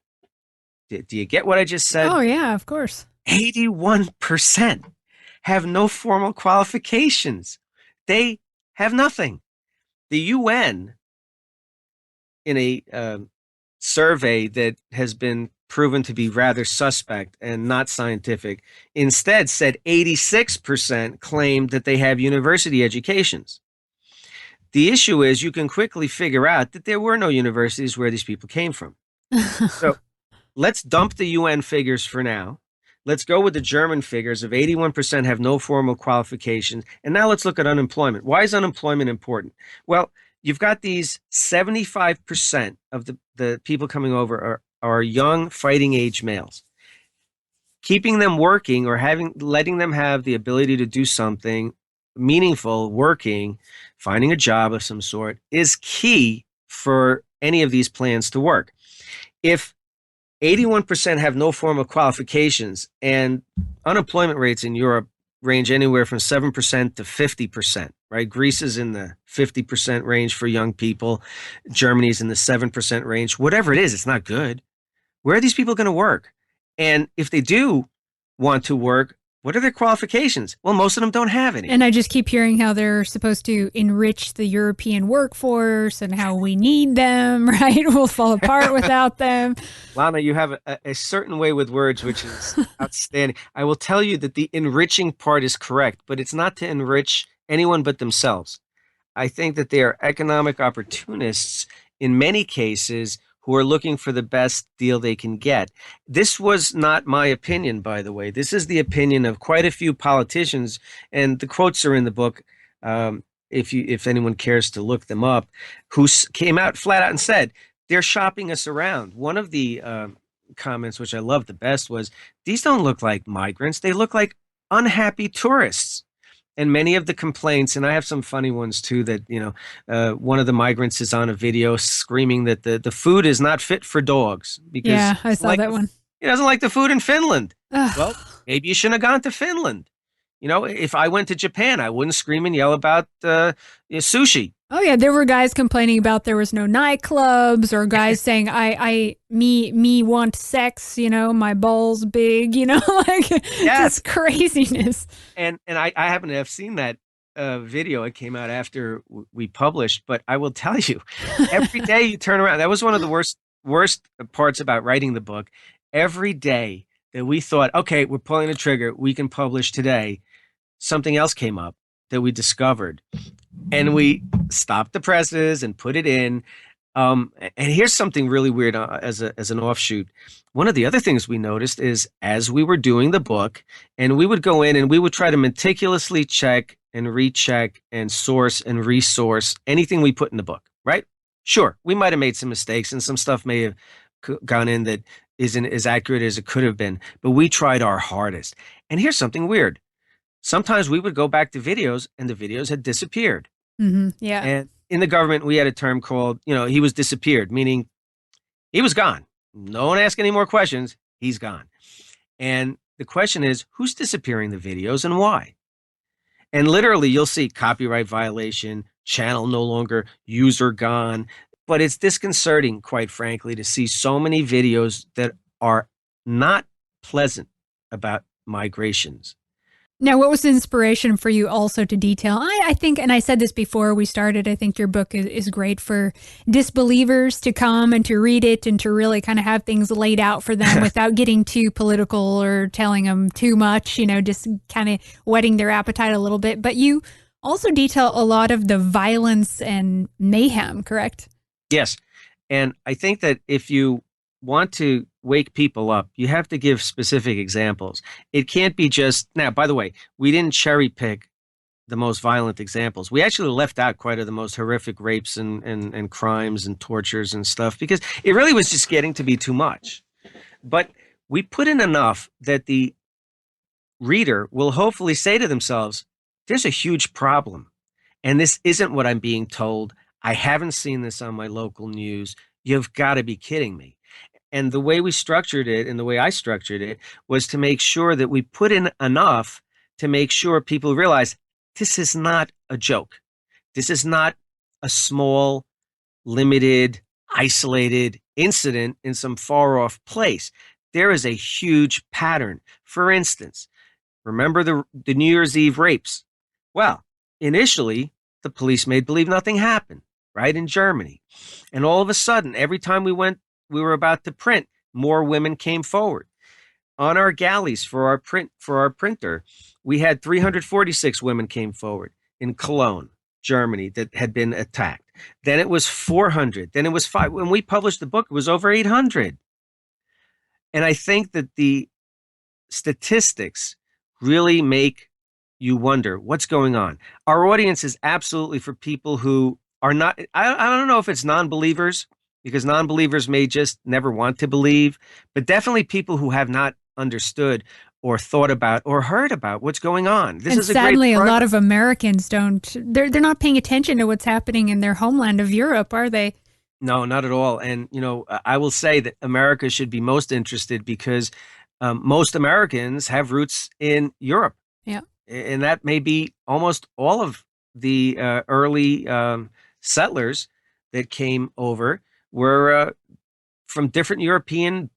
Do you get what I just said? Oh, yeah, of course. 81% have no formal qualifications. They have nothing. The UN, in a survey that has been proven to be rather suspect and not scientific, instead said 86% claimed that they have university educations. The issue is you can quickly figure out that there were no universities where these people came from. So let's dump the UN figures for now. Let's go with the German figures of 81% have no formal qualifications. And now let's look at unemployment. Why is unemployment important? Well, you've got these 75% of the people coming over are young fighting age males. Keeping them working or letting them have the ability to do something meaningful, working, finding a job of some sort is key for any of these plans to work. If 81% have no formal qualifications, and unemployment rates in Europe range anywhere from 7% to 50%, right? Greece is in the 50% range for young people. Germany's in the 7% range. Whatever it is, it's not good. Where are these people going to work? And if they do want to work, what are their qualifications? Well, most of them don't have any. And I just keep hearing how they're supposed to enrich the European workforce and how we need them, right? We'll fall apart without them. Lana, you have a certain way with words, which is outstanding. I will tell you that the enriching part is correct, but it's not to enrich anyone but themselves. I think that they are economic opportunists in many cases who are looking for the best deal they can get. This was not my opinion, by the way. This is the opinion of quite a few politicians, and the quotes are in the book, if anyone cares to look them up, who came out flat out and said, they're shopping us around. One of the comments, which I loved the best, was, these don't look like migrants. They look like unhappy tourists. And many of the complaints, and I have some funny ones too, that, one of the migrants is on a video screaming that the food is not fit for dogs. Because yeah, I saw that one. He doesn't like the food in Finland. Ugh. Well, maybe you shouldn't have gone to Finland. If I went to Japan, I wouldn't scream and yell about sushi. Oh yeah, there were guys complaining about there was no nightclubs, or guys saying me want sex, my balls big, like Yes. just craziness. And I happen to have seen that video. It came out after we published, but I will tell you, every day you turn around. That was one of the worst parts about writing the book. Every day that we thought, okay, we're pulling the trigger, we can publish today, something else came up that we discovered. And we stopped the presses and put it in. And here's something really weird as an offshoot. One of the other things we noticed is, as we were doing the book, and we would go in and we would try to meticulously check and recheck and source and resource anything we put in the book, right? Sure, we might have made some mistakes and some stuff may have gone in that isn't as accurate as it could have been, but we tried our hardest. And here's something weird. Sometimes we would go back to videos and the videos had disappeared. Mm-hmm. Yeah. And in the government, we had a term called, he was disappeared, meaning he was gone. No one asked any more questions. He's gone. And the question is, who's disappearing the videos and why? And literally, you'll see copyright violation, channel no longer, user gone. But it's disconcerting, quite frankly, to see so many videos that are not pleasant about migrations. Now, what was the inspiration for you also to detail? I think, and I said this before we started, I think your book is great for disbelievers to come and to read it and to really kind of have things laid out for them without getting too political or telling them too much, just kind of whetting their appetite a little bit. But you also detail a lot of the violence and mayhem, correct? Yes. And I think that if you want to wake people up, you have to give specific examples. It can't be just, now, by the way, we didn't cherry pick the most violent examples. We actually left out quite of the most horrific rapes and crimes and tortures and stuff, because it really was just getting to be too much. But we put in enough that the reader will hopefully say to themselves, there's a huge problem. And this isn't what I'm being told. I haven't seen this on my local news. You've got to be kidding me. And the way we structured it and the way I structured it was to make sure that we put in enough to make sure people realize this is not a joke. This is not a small, limited, isolated incident in some far off place. There is a huge pattern. For instance, remember the New Year's Eve rapes? Well, initially, the police made believe nothing happened, right, in Germany. And all of a sudden, every time we were about to print, more women came forward. On our galleys for our printer, we had 346 women came forward in Cologne, Germany, that had been attacked. Then it was 400. Then it was 5. When we published the book, it was over 800. And I think that the statistics really make you wonder what's going on. Our audience is absolutely for people who are not, I don't know if it's non-believers, because non-believers may just never want to believe, but definitely people who have not understood or thought about or heard about what's going on. This is sadly, a lot of Americans don't, they're not paying attention to what's happening in their homeland of Europe, are they? No, not at all. And, I will say that America should be most interested because most Americans have roots in Europe. Yeah. And that may be almost all of the early settlers that came over were from different European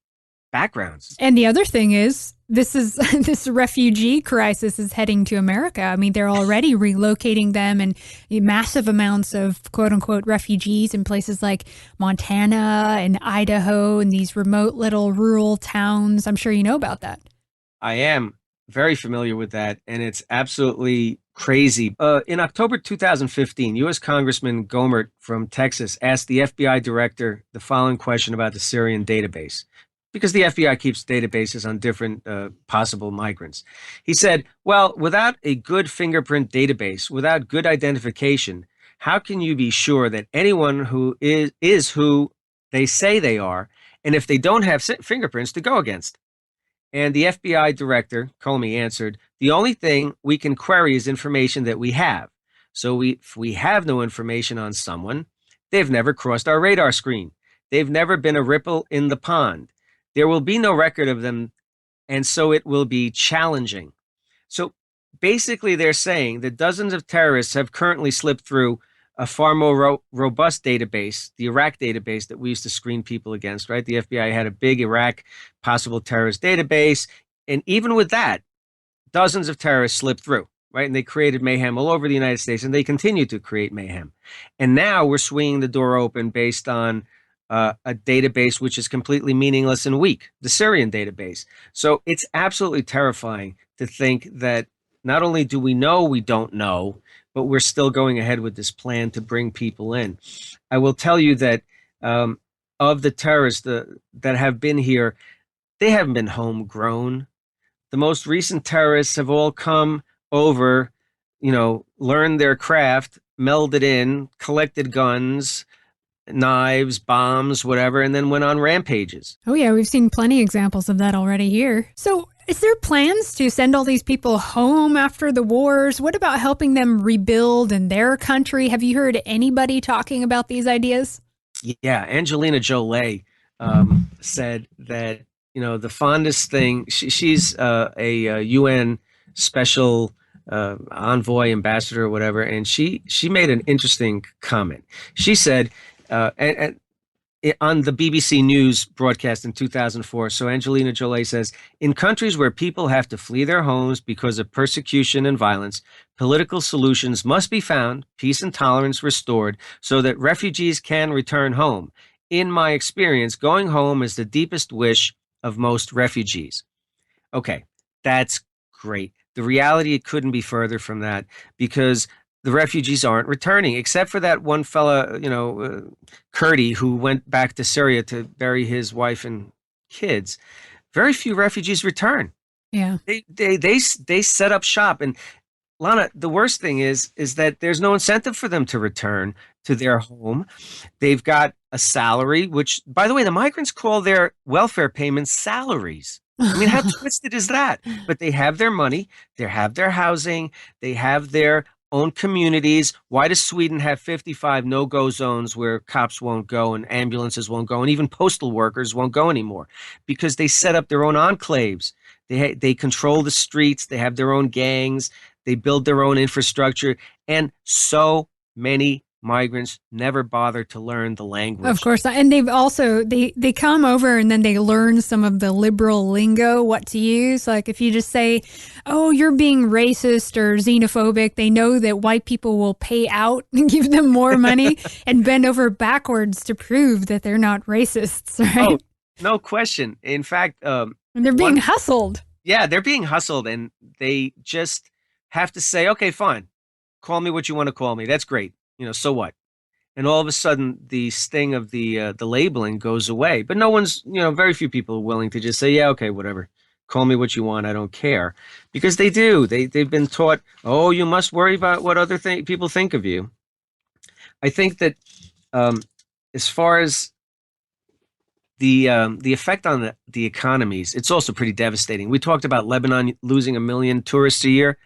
backgrounds. And the other thing is, this refugee crisis is heading to America. I mean, they're already relocating them, and massive amounts of quote unquote refugees in places like Montana and Idaho and these remote little rural towns. I'm sure you know about that. I am very familiar with that, and it's absolutely crazy. In October 2015, U.S. Congressman Gohmert from Texas asked the FBI director the following question about the Syrian database, because the FBI keeps databases on different possible migrants. He said, well, without a good fingerprint database, without good identification, how can you be sure that anyone who is who they say they are, and if they don't have fingerprints to go against? And the FBI director, Comey, answered, the only thing we can query is information that we have. So if we have no information on someone, they've never crossed our radar screen. They've never been a ripple in the pond. There will be no record of them, and so it will be challenging. So basically, they're saying that dozens of terrorists have currently slipped through a far more robust database, the Iraq database that we used to screen people against, right? The FBI had a big Iraq possible terrorist database. And even with that, dozens of terrorists slipped through, right? And they created mayhem all over the United States, and they continue to create mayhem. And now we're swinging the door open based on a database which is completely meaningless and weak, the Syrian database. So it's absolutely terrifying to think that not only do we know we don't know, but we're still going ahead with this plan to bring people in. I will tell you that of the terrorists that have been here, they haven't been homegrown. The most recent terrorists have all come over, learned their craft, melded in, collected guns, knives, bombs, whatever, and then went on rampages. Oh yeah, we've seen plenty of examples of that already here. So is there plans to send all these people home after the wars? What about helping them rebuild in their country? Have you heard anybody talking about these ideas? Yeah, Angelina Jolie said that, the fondest thing, she's a UN special envoy, ambassador, or whatever, and she made an interesting comment. She said, and on the BBC News broadcast in 2004. So Angelina Jolie says, in countries where people have to flee their homes because of persecution and violence, political solutions must be found, peace and tolerance restored, so that refugees can return home. In my experience, going home is the deepest wish of most refugees. Okay, that's great. The reality, it couldn't be further from that, because the refugees aren't returning, except for that one fella, Kurdi, who went back to Syria to bury his wife and kids. Very few refugees return. Yeah. They set up shop. And Lana, the worst thing is that there's no incentive for them to return to their home. They've got a salary, which, by the way, the migrants call their welfare payments salaries. I mean, how twisted is that? But they have their money, they have their housing, they have their own communities. Why does Sweden have 55 no-go zones where cops won't go and ambulances won't go and even postal workers won't go anymore? Because they set up their own enclaves. They control the streets. They have their own gangs. They build their own infrastructure. And so many migrants never bother to learn the Of language. course not. And they've also they come over and then they learn some of the liberal lingo, what to use. Like if you just say, "Oh, you're being racist or xenophobic," they know that white people will pay out and give them more money and bend over backwards to prove that they're not racists, Oh, right? no question. In fact, And they're being one, hustled. yeah, they're being hustled and they just have to say, okay, fine, call me what you want to call me. That's great. So what? And all of a sudden, the sting of the labeling goes away. But no one's, very few people are willing to just say, yeah, okay, whatever. Call me what you want. I don't care, because they do. They've been taught, oh, you must worry about what other people think of you. I think that um, as far as the effect on the economies, it's also pretty devastating. We talked about Lebanon losing 1 million tourists a year.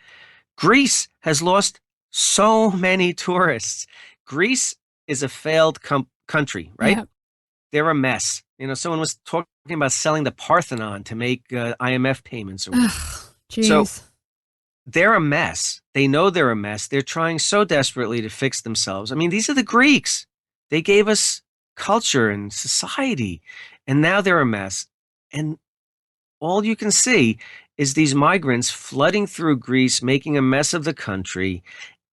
Greece has lost so many tourists. Greece is a failed country, right? Yeah. They're a mess. Someone was talking about selling the Parthenon to make IMF payments or whatever. Ugh, So jeez. they're a mess. They know they're a mess. They're trying so desperately to fix themselves. I mean, these are the Greeks. They gave us culture and society, and now they're a mess. And all you can see is these migrants flooding through Greece, making a mess of the country,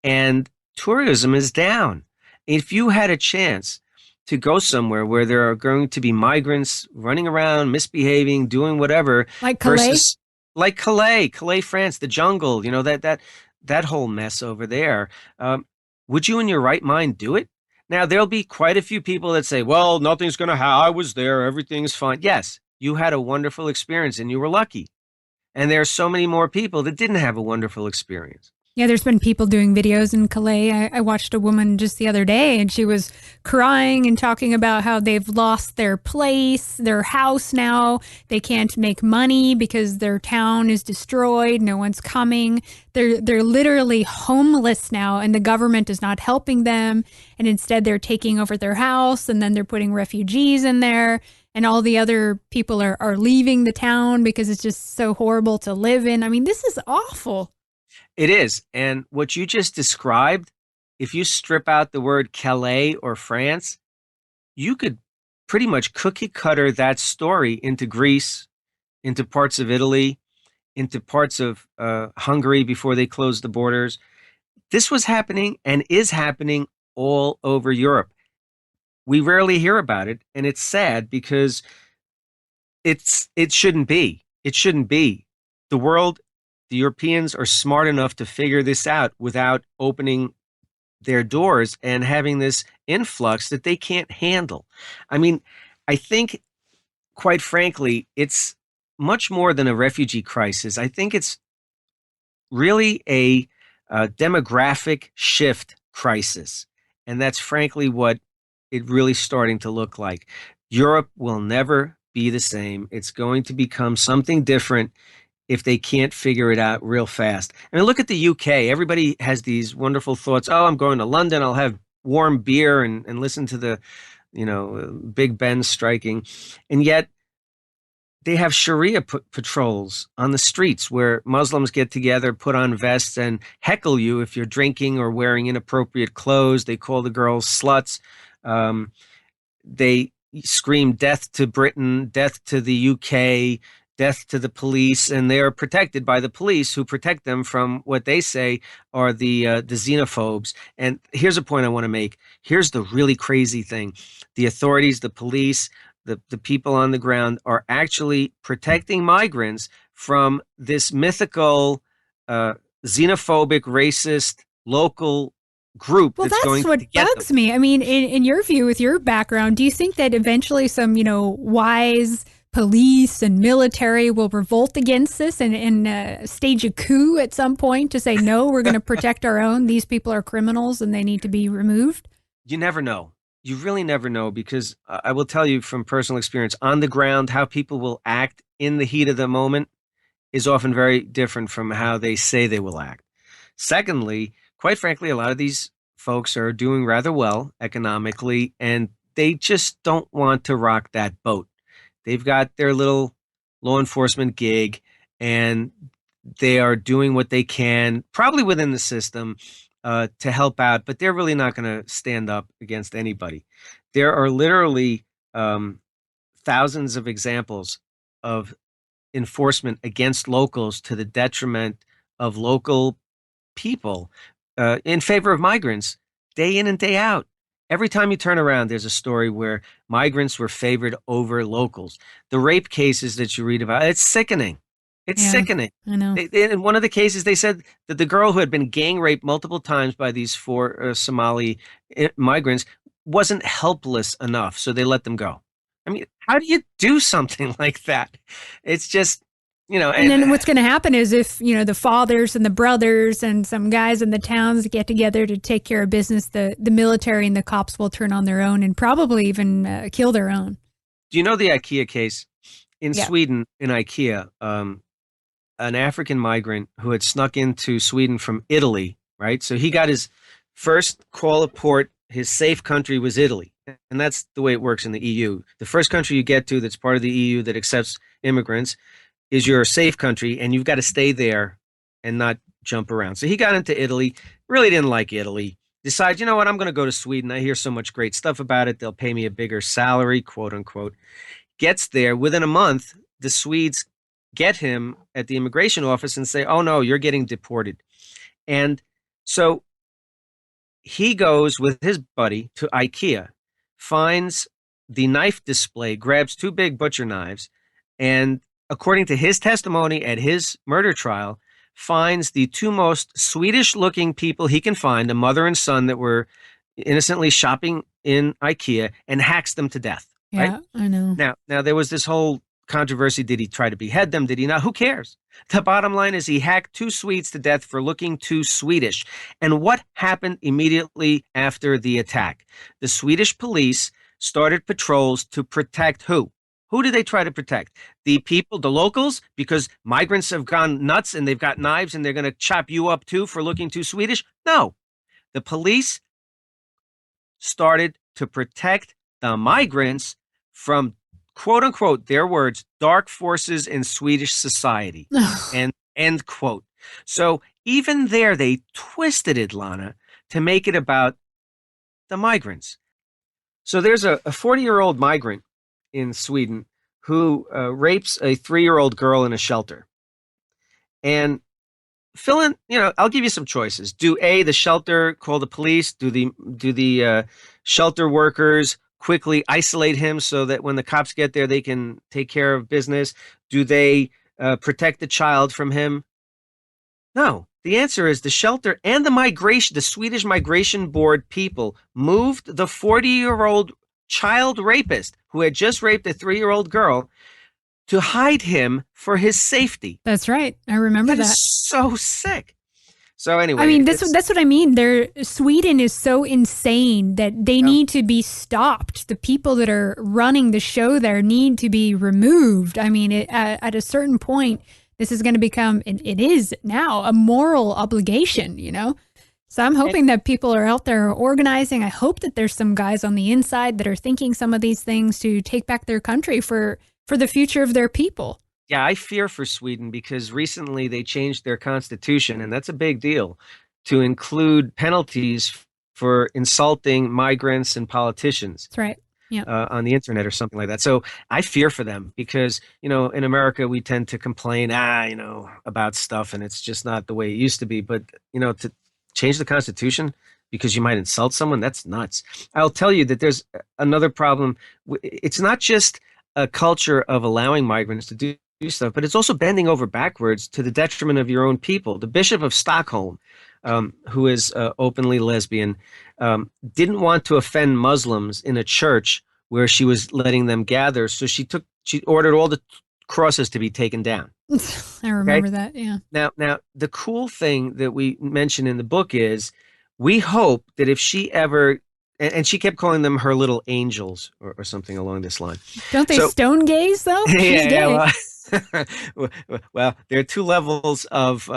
and tourism is down. If you had a chance to go somewhere where there are going to be migrants running around, misbehaving, doing whatever, Like Calais? versus like Calais, France, the jungle, that whole mess over there, would you in your right mind do it? Now, there'll be quite a few people that say, well, nothing's going to happen. I was there. Everything's fine. Yes, you had a wonderful experience and you were lucky. And there are so many more people that didn't have a wonderful experience. Yeah, there's been people doing videos in Calais. I watched a woman just the other day and she was crying and talking about how they've lost their place, their house now. They can't make money because their town is destroyed. No one's coming. They're literally homeless now and the government is not helping them. And instead they're taking over their house and then they're putting refugees in there. And all the other people are leaving the town because it's just so horrible to live in. I mean, this is awful. It is. And what you just described, if you strip out the word Calais or France, you could pretty much cookie cutter that story into Greece, into parts of Italy, into parts of Hungary before they closed the borders. This was happening and is happening all over Europe. We rarely hear about it, and it's sad because it shouldn't be. It shouldn't be. The world, the Europeans are smart enough to figure this out without opening their doors and having this influx that they can't handle. I mean, I think, quite frankly, it's much more than a refugee crisis. I think it's really a demographic shift crisis. And that's frankly what it really starting to look like. Europe will never be the same. It's going to become something different if they can't figure it out real fast. I mean, look at the UK. Everybody has these wonderful thoughts. Oh, I'm going to London. I'll have warm beer and listen to the, Big Ben striking. And yet they have Sharia patrols on the streets where Muslims get together, put on vests, and heckle you if you're drinking or wearing inappropriate clothes. They call the girls sluts. They scream death to Britain, death to the UK, death to the police, and they are protected by the police who protect them from what they say are the xenophobes. And here's a point I want to make. Here's the really crazy thing. The authorities, the police, the people on the ground are actually protecting migrants from this mythical xenophobic, racist, local group Well, that's that's going to what get them. bugs me. I mean, in your view, with your background, do you think that eventually some, wise police and military will revolt against this and stage a coup at some point to say, no, we're going to protect our own. These people are criminals and they need to be removed? You never know. You really never know because I will tell you from personal experience on the ground, how people will act in the heat of the moment is often very different from how they say they will act. Secondly, quite frankly, a lot of these folks are doing rather well economically, and they just don't want to rock that boat. They've got their little law enforcement gig, and they are doing what they can, probably within the system, to help out, but they're really not going to stand up against anybody. There are literally thousands of examples of enforcement against locals to the detriment of local people in favor of migrants day in and day out. Every time you turn around, there's a story where migrants were favored over locals. The rape cases that you read about, it's sickening. It's Yeah, sickening. I know. In one of the cases, they said that the girl who had been gang raped multiple times by these four Somali migrants wasn't helpless enough, so they let them go. I mean, how do you do something like that? It's just, And and then what's going to happen is if, the fathers and the brothers and some guys in the towns get together to take care of business, the military and the cops will turn on their own and probably even kill their own. do you know the IKEA case? In Yeah. Sweden, in IKEA, an African migrant who had snuck into Sweden from Italy, right? So he got his first call of port. His safe country was Italy. And that's the way it works in the EU. The first country you get to that's part of the EU that accepts immigrants is your safe country, and you've got to stay there and not jump around. So he got into Italy, really didn't like Italy, decides, you know what, I'm going to go to Sweden. I hear so much great stuff about it. They'll pay me a bigger salary, quote unquote. Gets there within a month, the Swedes get him at the immigration office and say, oh no, you're getting deported. And so he goes with his buddy to IKEA, finds the knife display, grabs two big butcher knives, and according to his testimony at his murder trial, finds the two most Swedish looking people he can find, a mother and son that were innocently shopping in IKEA, and hacks them to death. Yeah, Right? I know. Now there was this whole controversy. Did he try to behead them? Did he not? Who cares? The bottom line is he hacked two Swedes to death for looking too Swedish. And what happened immediately after the attack? The Swedish police started patrols to protect who? Who did they try to protect? The people, the locals, because migrants have gone nuts and they've got knives and they're going to chop you up too for looking too Swedish? No. The police started to protect the migrants from, quote unquote, their words, dark forces in Swedish society. And end quote. So even there, they twisted it, Lana, to make it about the migrants. So there's a 40-year-old migrant in Sweden who rapes a 3-year-old girl in a shelter. And fill in, I'll give you some choices. Do the shelter call the police? Do the shelter workers quickly isolate him so that when the cops get there, they can take care of business? Do they protect the child from him? No. The answer is the shelter and the Swedish Migration Board people moved the 40-year-old child rapist who had just raped a 3-year-old girl to hide him for his safety. That's right. I remember that. That is so sick. So anyway, I mean, that's what I mean. Sweden is so insane that they need to be stopped. The people that are running the show there need to be removed. I mean, at a certain point, this is going to become, it is now, a moral obligation, So I'm hoping that people are out there organizing. I hope that there's some guys on the inside that are thinking some of these things to take back their country for the future of their people. Yeah, I fear for Sweden because recently they changed their constitution, and that's a big deal, to include penalties for insulting migrants and politicians. That's right. Yeah. On the internet or something like that. So I fear for them because, in America, we tend to complain, about stuff, and it's just not the way it used to be. But, to change the Constitution because you might insult someone, that's nuts. I'll tell you that there's another problem. It's not just a culture of allowing migrants to do stuff, but it's also bending over backwards to the detriment of your own people. The Bishop of Stockholm, who is openly lesbian, didn't want to offend Muslims in a church where she was letting them gather, so she ordered all the crosses to be taken down. I remember that. Yeah. Now, the cool thing that we mention in the book is we hope that if she ever, and she kept calling them her little angels or something along this line. Don't they stone gaze though? She's gay. Well, there are two levels of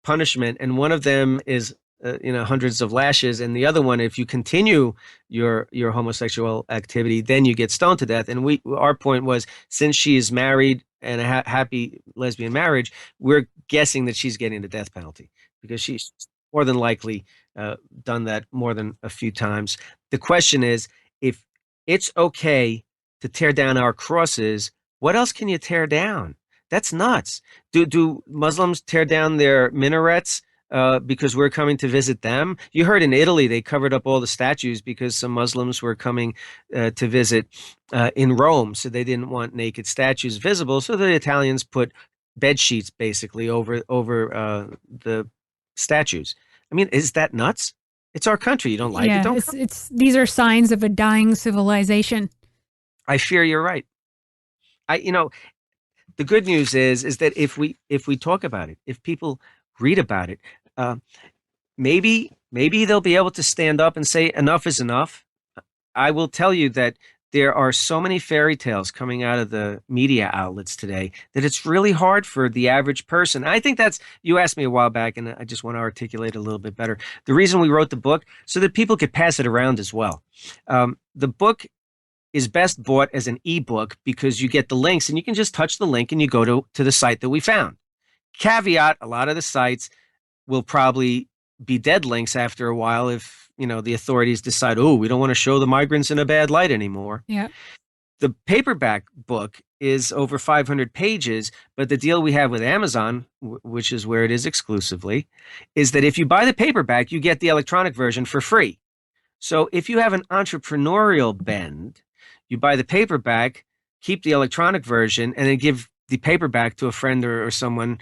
punishment, and one of them is hundreds of lashes, and the other one, if you continue your homosexual activity, then you get stoned to death. And our point was, since she is married and a happy lesbian marriage, we're guessing that she's getting the death penalty because she's more than likely done that more than a few times. The question is, if it's okay to tear down our crosses, what else can you tear down? That's nuts. Do Muslims tear down their minarets because we're coming to visit them? You heard in Italy they covered up all the statues because some Muslims were coming to visit in Rome, so they didn't want naked statues visible. So the Italians put bed sheets basically over the statues. I mean, is that nuts? It's our country. You don't like it? Yeah, Don't. it's these are signs of a dying civilization. I fear you're right. The good news is that if we talk about it, if people read about it, uh, maybe they'll be able to stand up and say enough is enough. I will tell you that there are so many fairy tales coming out of the media outlets today that it's really hard for the average person. I think you asked me a while back, and I just want to articulate a little bit better. The reason we wrote the book, so that people could pass it around as well. The book is best bought as an ebook because you get the links and you can just touch the link and you go to the site that we found. Caveat, a lot of the sites will probably be dead links after a while if, the authorities decide, oh, we don't want to show the migrants in a bad light anymore. Yeah. The paperback book is over 500 pages, but the deal we have with Amazon, which is where it is exclusively, is that if you buy the paperback, you get the electronic version for free. So if you have an entrepreneurial bend, you buy the paperback, keep the electronic version, and then give the paperback to a friend or someone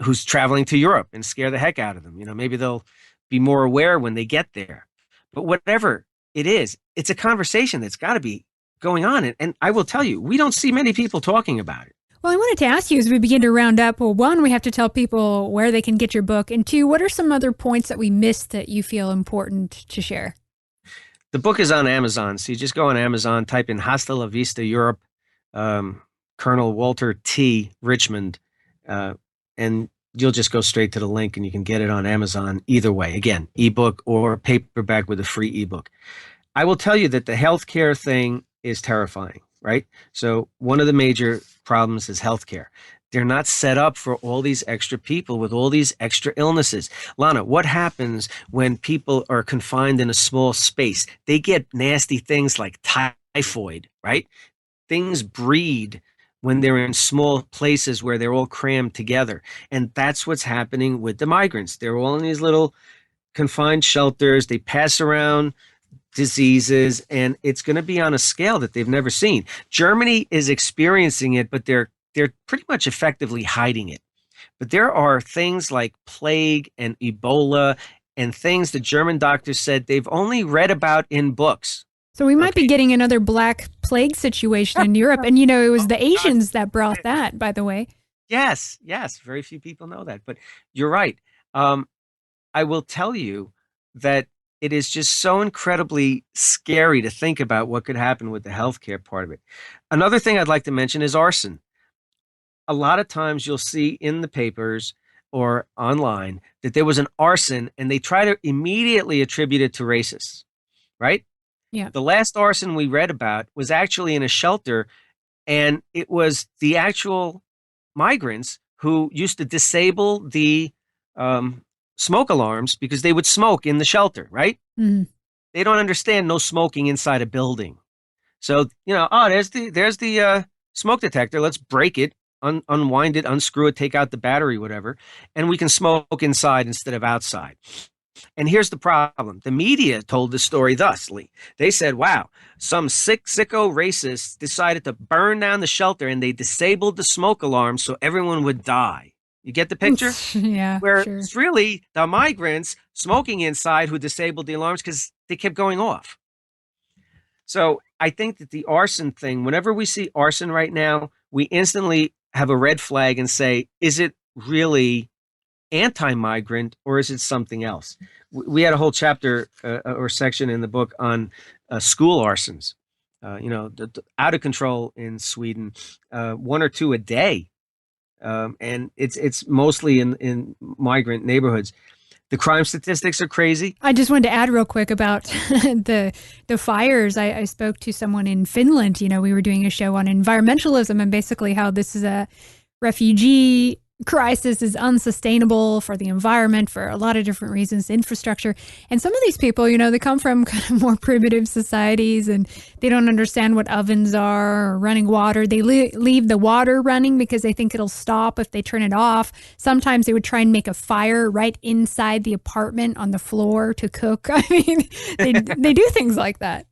who's traveling to Europe and scare the heck out of them. Maybe they'll be more aware when they get there. But whatever it is, it's a conversation that's got to be going on. And I will tell you, we don't see many people talking about it. Well, I wanted to ask you as we begin to round up, well, one, we have to tell people where they can get your book. And two, what are some other points that we missed that you feel important to share? The book is on Amazon. So you just go on Amazon, type in Hasta la Vista Europe, Colonel Walter T Richmond, and you'll just go straight to the link and you can get it on Amazon either way. Again, ebook or paperback with a free ebook. I will tell you that the healthcare thing is terrifying, right? So one of the major problems is healthcare. They're not set up for all these extra people with all these extra illnesses. Lana, what happens when people are confined in a small space? They get nasty things like typhoid, right? Things breed when they're in small places where they're all crammed together. And that's what's happening with the migrants. They're all in these little confined shelters. They pass around diseases, and it's going to be on a scale that they've never seen. Germany is experiencing it, but they're pretty much effectively hiding it. But there are things like plague and Ebola and things the German doctors said they've only read about in books. So we might be getting another Black Plague situation in Europe. And, it was the Asians that brought that, by the way. Yes. Very few people know that. But you're right. I will tell you that it is just so incredibly scary to think about what could happen with the healthcare part of it. Another thing I'd like to mention is arson. A lot of times you'll see in the papers or online that there was an arson and they try to immediately attribute it to racists, right? Yeah. The last arson we read about was actually in a shelter, and it was the actual migrants who used to disable the smoke alarms because they would smoke in the shelter, right? Mm-hmm. They don't understand no smoking inside a building. So, there's the smoke detector. Let's break it, unwind it, unscrew it, take out the battery, whatever, and we can smoke inside instead of outside. And here's the problem. The media told the story thusly. They said, wow, some sicko racists decided to burn down the shelter and they disabled the smoke alarm so everyone would die. You get the picture? Yeah, Where sure. It's really the migrants smoking inside who disabled the alarms because they kept going off. So I think that the arson thing, whenever we see arson right now, we instantly have a red flag and say, is it really anti-migrant or is it something else? We had a whole chapter or section in the book on school arsons, the out of control in Sweden, 1 or 2 a day. And it's mostly in migrant neighborhoods. The crime statistics are crazy. I just wanted to add real quick about the fires. I spoke to someone in Finland. We were doing a show on environmentalism and basically how this is a refugee crisis is unsustainable for the environment for a lot of different reasons, infrastructure. And some of these people, they come from kind of more primitive societies and they don't understand what ovens are or running water. They leave the water running because they think it'll stop if they turn it off. Sometimes they would try and make a fire right inside the apartment on the floor to cook. I mean, they do things like that.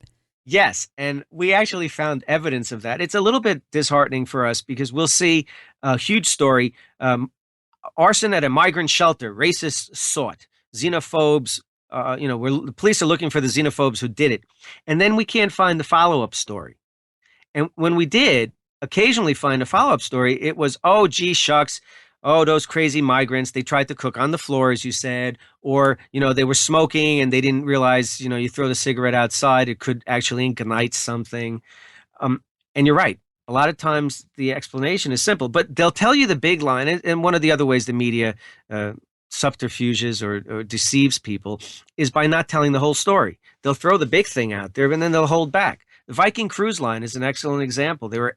Yes, and we actually found evidence of that. It's a little bit disheartening for us because we'll see a huge story, arson at a migrant shelter, racists sought, xenophobes, the police are looking for the xenophobes who did it. And then we can't find the follow-up story. And when we did occasionally find a follow-up story, it was, oh, gee, shucks, oh, those crazy migrants, they tried to cook on the floor, as you said, or, they were smoking and they didn't realize, you throw the cigarette outside, it could actually ignite something. And you're right. A lot of times the explanation is simple, but they'll tell you the big line. And one of the other ways the media subterfuges or deceives people is by not telling the whole story. They'll throw the big thing out there and then they'll hold back. The Viking Cruise Line is an excellent example. There were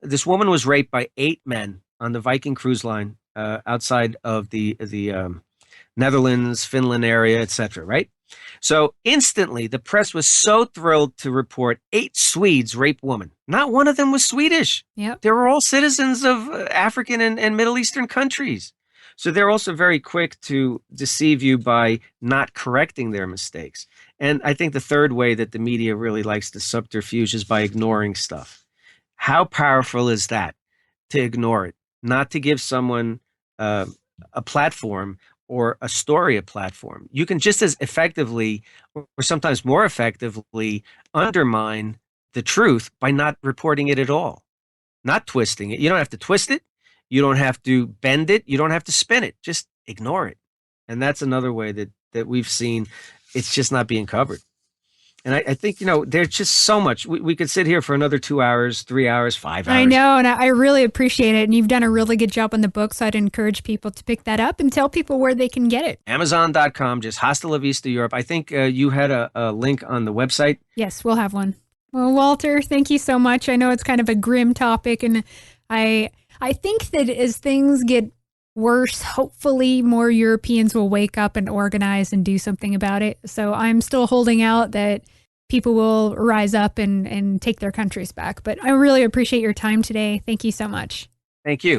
this woman was raped by 8 men on the Viking Cruise Line outside of the Netherlands, Finland area, etc. Right? So instantly, the press was so thrilled to report 8 Swedes rape women. Not one of them was Swedish. Yep. They were all citizens of African and Middle Eastern countries. So they're also very quick to deceive you by not correcting their mistakes. And I think the third way that the media really likes to subterfuge is by ignoring stuff. How powerful is that, to ignore it? Not to give someone a platform or a story a platform. You can just as effectively, or sometimes more effectively, undermine the truth by not reporting it at all, not twisting it. You don't have to twist it. You don't have to bend it. You don't have to spin it. Just ignore it. And that's another way that we've seen it's just not being covered. And I think, there's just so much. We could sit here for another 2 hours, 3 hours, 5 hours. I know, and I really appreciate it. And you've done a really good job on the book, so I'd encourage people to pick that up and tell people where they can get it. Amazon.com, just Hasta la Vista Europe. I think you had a link on the website. Yes, we'll have one. Well, Walter, thank you so much. I know it's kind of a grim topic, and I think that as things get worse, hopefully more Europeans will wake up and organize and do something about it. So I'm still holding out that people will rise up and take their countries back. But I really appreciate your time today. Thank you so much. Thank you.